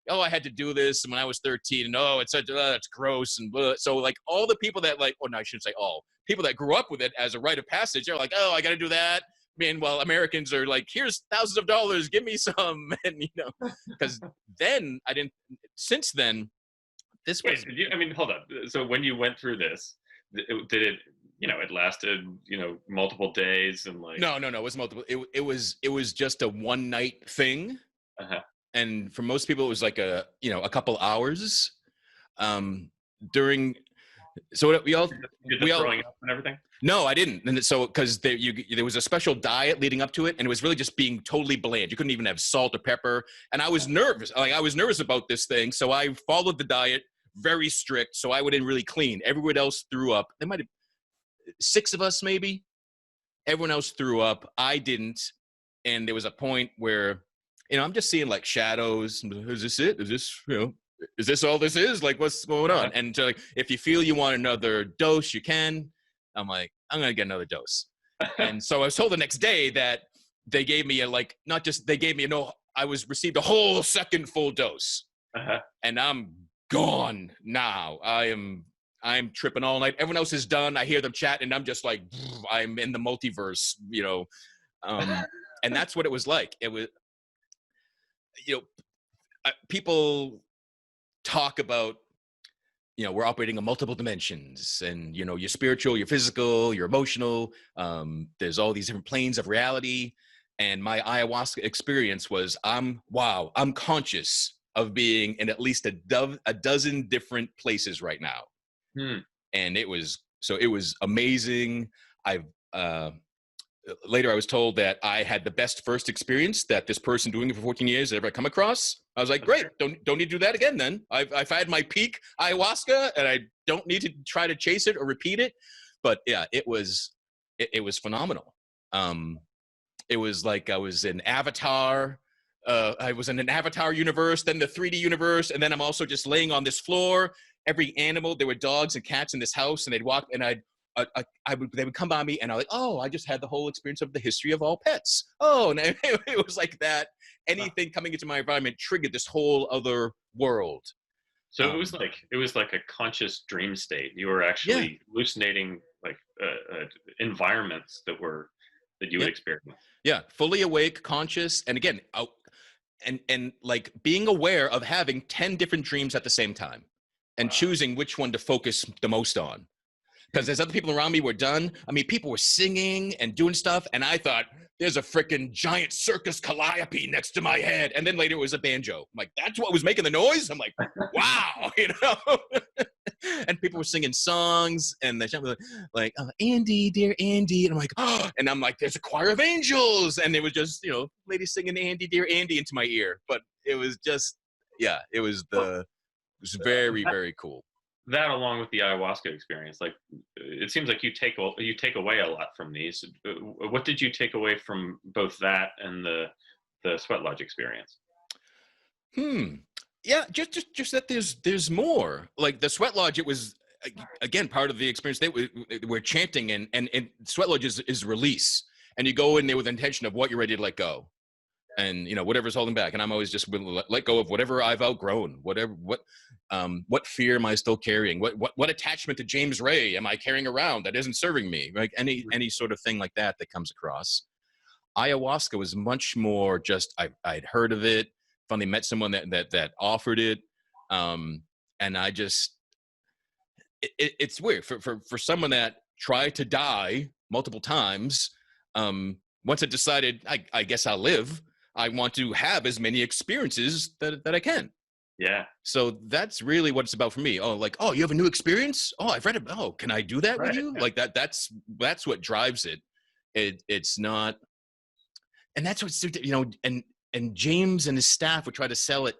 "Oh, I had to do this when I was 13, and it's gross," and blah. So like all the people that like, no, I shouldn't say all people that grew up with it as a rite of passage, they're like, "Oh, I got to do that." Meanwhile, Americans are like, "Here's thousands of dollars, give me some," and because then I didn't. Since then, this was. Hold on. So when you went through this, did it? It lasted, multiple days, and like. No. It was multiple. It was just a one night thing. And for most people, it was like a couple hours. So we all throwing up and everything. No, I didn't. And so because there was a special diet leading up to it, and it was really just being totally bland. You couldn't even have salt or pepper. And I was nervous. I was nervous about this thing, so I followed the diet very strict. So I wouldn't really clean. Everyone else threw up. There might have 6 of us maybe. Everyone else threw up. I didn't. And there was a point where. I'm just seeing like shadows. Is this it? Is this all this is? Like, what's going on? And so, like, if you feel you want another dose, you can. I'm like, I'm going to get another dose. And so I was told the next day that they gave me I received a whole second full dose. And I'm gone now. I'm tripping all night. Everyone else is done. I hear them chat and I'm just like, I'm in the multiverse, and that's what it was like. It was, people talk about, we're operating on multiple dimensions, and, your spiritual, your physical, your emotional, there's all these different planes of reality. And my ayahuasca experience was, I'm conscious of being in at least a dozen different places right now. And it was amazing. Later, I was told that I had the best first experience that this person doing it for 14 years had ever come across. I was like, great, don't need to do that again then. I've had my peak ayahuasca, and I don't need to try to chase it or repeat it. But yeah, it was phenomenal. It was like I was in Avatar. I was in an Avatar universe, then the 3D universe, and then I'm also just laying on this floor. Every animal, there were dogs and cats in this house, and they'd walk, and I'd they would come by me and I was like, oh, I just had the whole experience of the history of all pets. Oh, and it was like that. Anything coming into my environment triggered this whole other world. So it was like a conscious dream state. You were Yeah, actually hallucinating like environments that you would yeah, experience. yeah. Fully awake, conscious, and again, and like being aware of having 10 different dreams at the same time and Wow. choosing which one to focus the most on. Because there's other people around me were done. I mean, people were singing and doing stuff, and I thought, there's a freaking giant circus calliope next to my head. And then later it was a banjo. I'm like, that's what was making the noise? I'm like, wow, you know? And people were singing songs, and they were like, Andy, dear Andy. And I'm like, oh, and I'm like, there's a choir of angels. And it was just, you know, ladies singing Andy, dear Andy into my ear. But it was just, yeah, it was very, very cool. That along with the ayahuasca experience, like it seems like you take away a lot from these. What did you take away from both that and the sweat lodge experience? Yeah, just that there's more. Like the sweat lodge, it was again part of the experience. They were chanting, and sweat lodge is release, and you go in there with the intention of what you're ready to let go, and you know whatever's holding back. And I'm always just willing to let go of whatever I've outgrown, what fear am I still carrying, what attachment to James Ray am I carrying around that isn't serving me, like any sort of thing like that comes across. Ayahuasca was much more just I'd heard of it, finally met someone that offered it, and I just it's weird for someone that tried to die multiple times. Once I decided I guess I'll live, I want to have as many experiences that I can. Yeah. So that's really what it's about for me. Oh, like, oh, you have a new experience? Oh, I've read it. Oh, can I do that with you? Yeah. Like that's what drives it. It's not, and that's what's, you know, and James and his staff would try to sell it.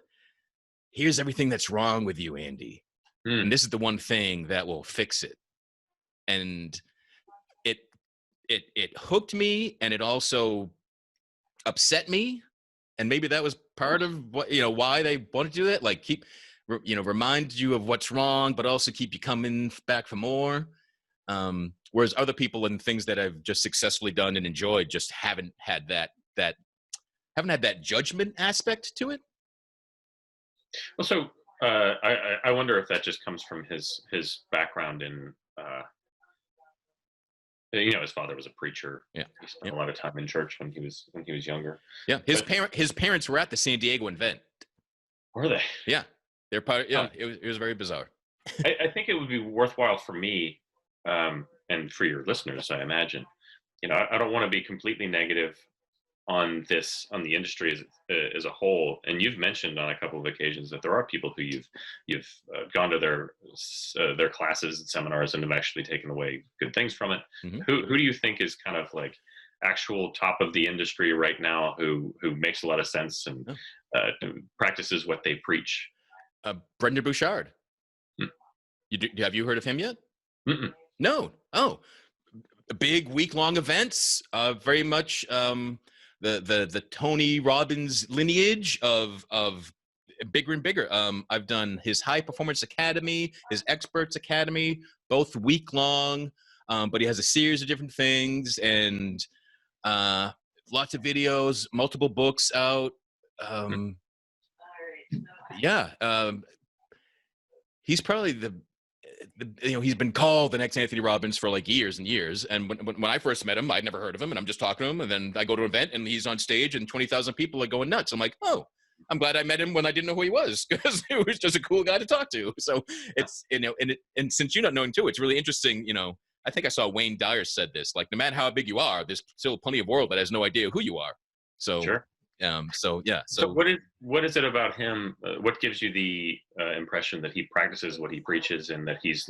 Here's everything that's wrong with you, Andy. And this is the one thing that will fix it. And it hooked me, and it also upset me. And maybe that was part of what, you know, why they wanted to do that. Like remind you of what's wrong, but also keep you coming back for more. Whereas other people and things that I've just successfully done and enjoyed just haven't had that judgment aspect to it. Well, so I wonder if that just comes from his background in you know, his father was a preacher. Yeah, he spent a lot of time in church when he was younger. Yeah, his parents were at the San Diego event. Were they? Yeah, they're part. Yeah, it was very bizarre. I think it would be worthwhile for me and for your listeners, I imagine. You know, I don't want to be completely negative on the industry as a whole. And you've mentioned on a couple of occasions that there are people who you've gone to their classes and seminars and have actually taken away good things from it. Mm-hmm. Who do you think is kind of like actual top of the industry right now who makes a lot of sense and practices what they preach? Brendan Bouchard. Have you heard of him yet? Mm-mm. No. Oh, big week-long events. Very much the Tony Robbins lineage of bigger and bigger. I've done his High Performance Academy, his Experts Academy, both week-long. But he has a series of different things and lots of videos, multiple books out. He's probably he's been called the next Anthony Robbins for like years and years. And when I first met him, I'd never heard of him, and I'm just talking to him. And then I go to an event, and he's on stage, and 20,000 people are going nuts. I'm like, oh, I'm glad I met him when I didn't know who he was, because he was just a cool guy to talk to. So it's and since you don't know him too, it's really interesting. You know, I think I saw Wayne Dyer said this. Like, no matter how big you are, there's still plenty of world that has no idea who you are. So sure. So what is it about him? What gives you the impression that he practices what he preaches and that he's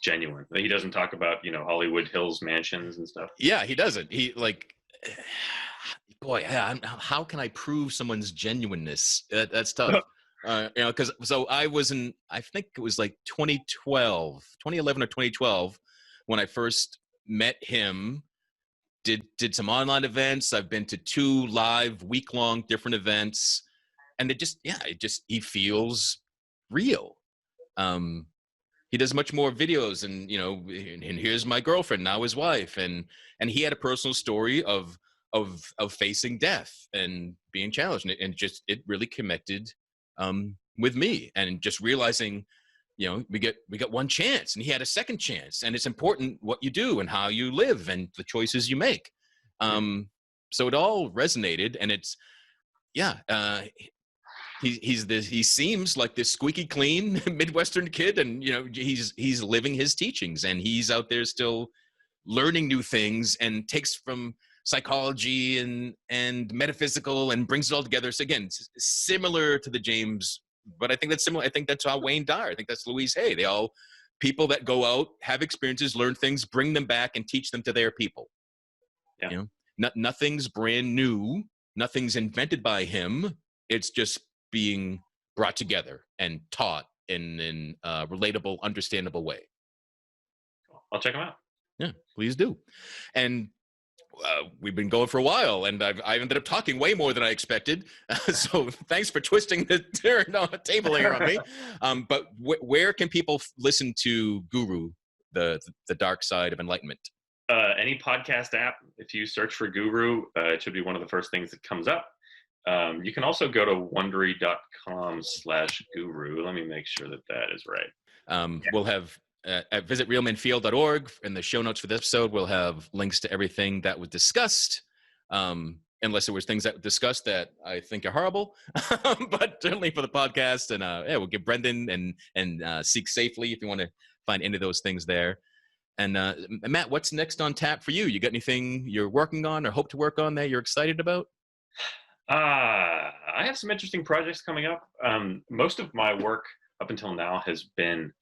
genuine? That he doesn't talk about, you know, Hollywood Hills mansions and stuff. Yeah, he doesn't. He like, boy, how can I prove someone's genuineness? That's tough. You know, because I think it was like 2011 or 2012 when I first met him. Did some online events. I've been to 2 live week-long different events, and he feels real. he does much more videos, and and here's my girlfriend, now his wife, and he had a personal story of facing death and being challenged, and it really connected with me, and just realizing, we get one chance, and he had a second chance, and it's important what you do and how you live and the choices you make. So it all resonated, and it's he seems like this squeaky clean Midwestern kid, and he's living his teachings, and he's out there still learning new things, and takes from psychology and metaphysical and brings it all together. So again, similar to the James, but I think that's similar. I think that's how Wayne Dyer, I think that's Louise Hay. They all people that go out, have experiences, learn things, bring them back and teach them to their people. Yeah. Nothing's brand new, nothing's invented by him. It's just being brought together and taught in a relatable, understandable way. I'll check them out. Yeah, please do. And we've been going for a while, and I ended up talking way more than I expected. So thanks for twisting the table here on me. But where can people listen to Guru, the Dark Side of Enlightenment? Any podcast app. If you search for Guru, it should be one of the first things that comes up. You can also go to wondery.com/guru. Let me make sure that is right. We'll have visit realmenfeel.org. In the show notes for this episode, we'll have links to everything that was discussed. Unless there was things that were discussed that I think are horrible, but certainly for the podcast. And we'll give Brendan and Seek Safely if you want to find any of those things there. And Matt, what's next on tap for you? You got anything you're working on or hope to work on that you're excited about? I have some interesting projects coming up. Most of my work up until now has been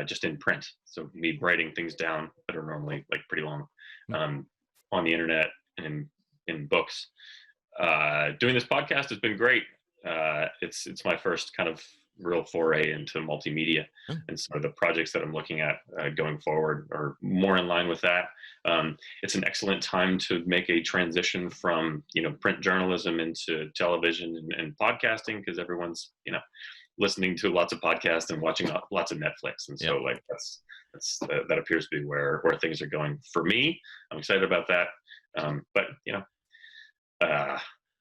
just in print. So me writing things down that are normally like pretty long on the internet and in books. Doing this podcast has been great. It's my first kind of real foray into multimedia. And so the projects that I'm looking at going forward are more in line with that. It's an excellent time to make a transition from, print journalism into television and podcasting, because everyone's, listening to lots of podcasts and watching lots of Netflix. And so like that appears to be where things are going for me. I'm excited about that. But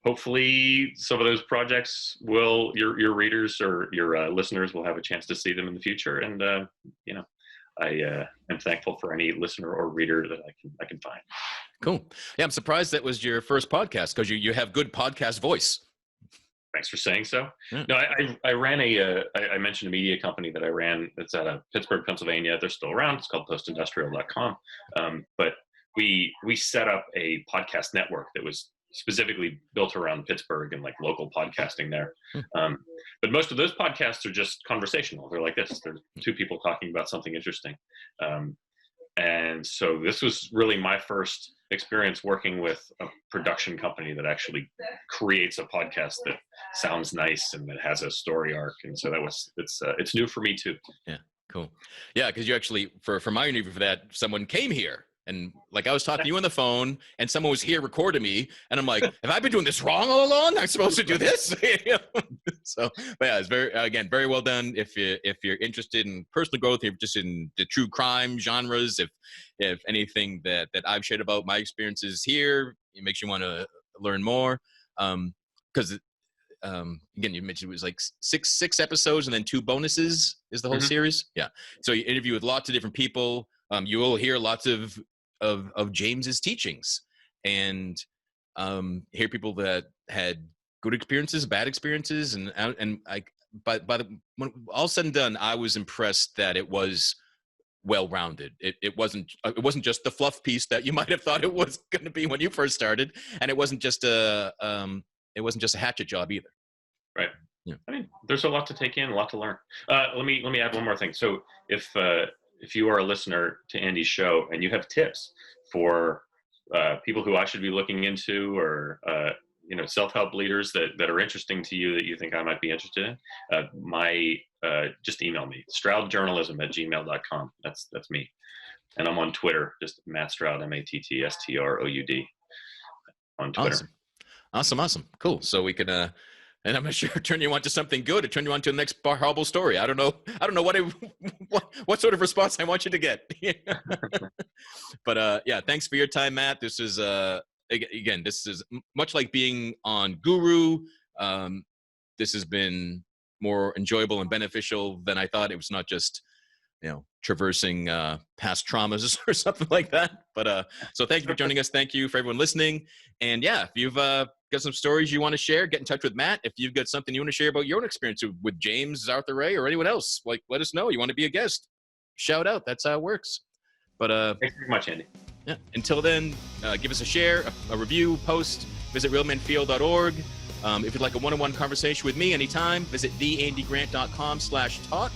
hopefully some of those projects your readers or your listeners will have a chance to see them in the future. And, I am thankful for any listener or reader that I can find. Cool. Yeah. I'm surprised that was your first podcast, because you have good podcast voice. Thanks for saying so. Yeah. No, I ran I mentioned a media company that I ran. It's out of Pittsburgh, Pennsylvania. They're still around. It's called postindustrial.com. But we set up a podcast network that was specifically built around Pittsburgh and like local podcasting there. But most of those podcasts are just conversational. They're like this. There's two people talking about something interesting. And so this was really my first experience working with a production company that actually creates a podcast that sounds nice and that has a story arc. And so it's new for me too. Yeah, cool. Yeah, because you actually, for my interview for that, someone came here. And like I was talking to you on the phone, and someone was here recording me, and I'm like, have I been doing this wrong all along? I'm supposed to do this? So, but yeah, it's very well done. If you're interested in personal growth, if you're just in the true crime genres, if anything that I've shared about my experiences here, it makes you want to learn more. Because again, you mentioned it was like six episodes and then 2 bonuses is the whole series. Yeah. So you interview with lots of different people. You will hear lots of James's teachings, and hear people that had good experiences, bad experiences, and when all said and done, I was impressed that it was well-rounded. It wasn't just the fluff piece that you might have thought it was going to be when you first started, and it wasn't just a hatchet job either. Right. Yeah. I mean, there's a lot to take in, a lot to learn. Let me add one more thing. So if you are a listener to Andy's show and you have tips for people who I should be looking into, or self-help leaders that are interesting to you that you think I might be interested in, just email me, stroudjournalism@gmail.com. That's me. And I'm on Twitter, just Matt Stroud, MATTSTROUD on Twitter. Awesome. Cool. So we can And I'm not sure turn you on to something good or turn you on to the next horrible story. I don't know what sort of response I want you to get. But yeah, thanks for your time, Matt. This is again, this is much like being on Guru. This has been more enjoyable and beneficial than I thought. It was not just, traversing past traumas or something like that. But so thank you for joining us. Thank you for everyone listening. And yeah, if you've got some stories you want to share, get in touch with Matt. If you've got something you want to share about your own experience with James, Arthur Ray, or anyone else, let us know. You want to be a guest, shout out. That's how it works. But thanks very much, Andy. Yeah. Until then, give us a share, a review, post, visit realmenfeel.org. If you'd like a one-on-one conversation with me anytime, visit theandygrant.com/talk.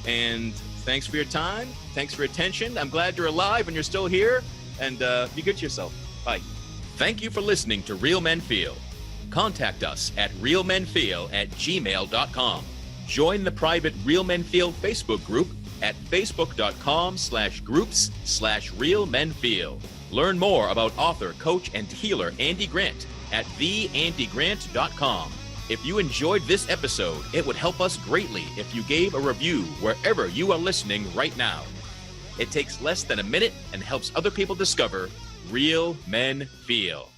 And thanks for your time. Thanks for your attention. I'm glad you're alive and you're still here. And be good to yourself. Bye. Thank you for listening to Real Men Feel. Contact us at realmenfeel@gmail.com. Join the private Real Men Feel Facebook group at facebook.com/groups/realmenfeel. Learn more about author, coach, and healer Andy Grant at theandygrant.com. If you enjoyed this episode, it would help us greatly if you gave a review wherever you are listening right now. It takes less than a minute and helps other people discover Real Men Feel.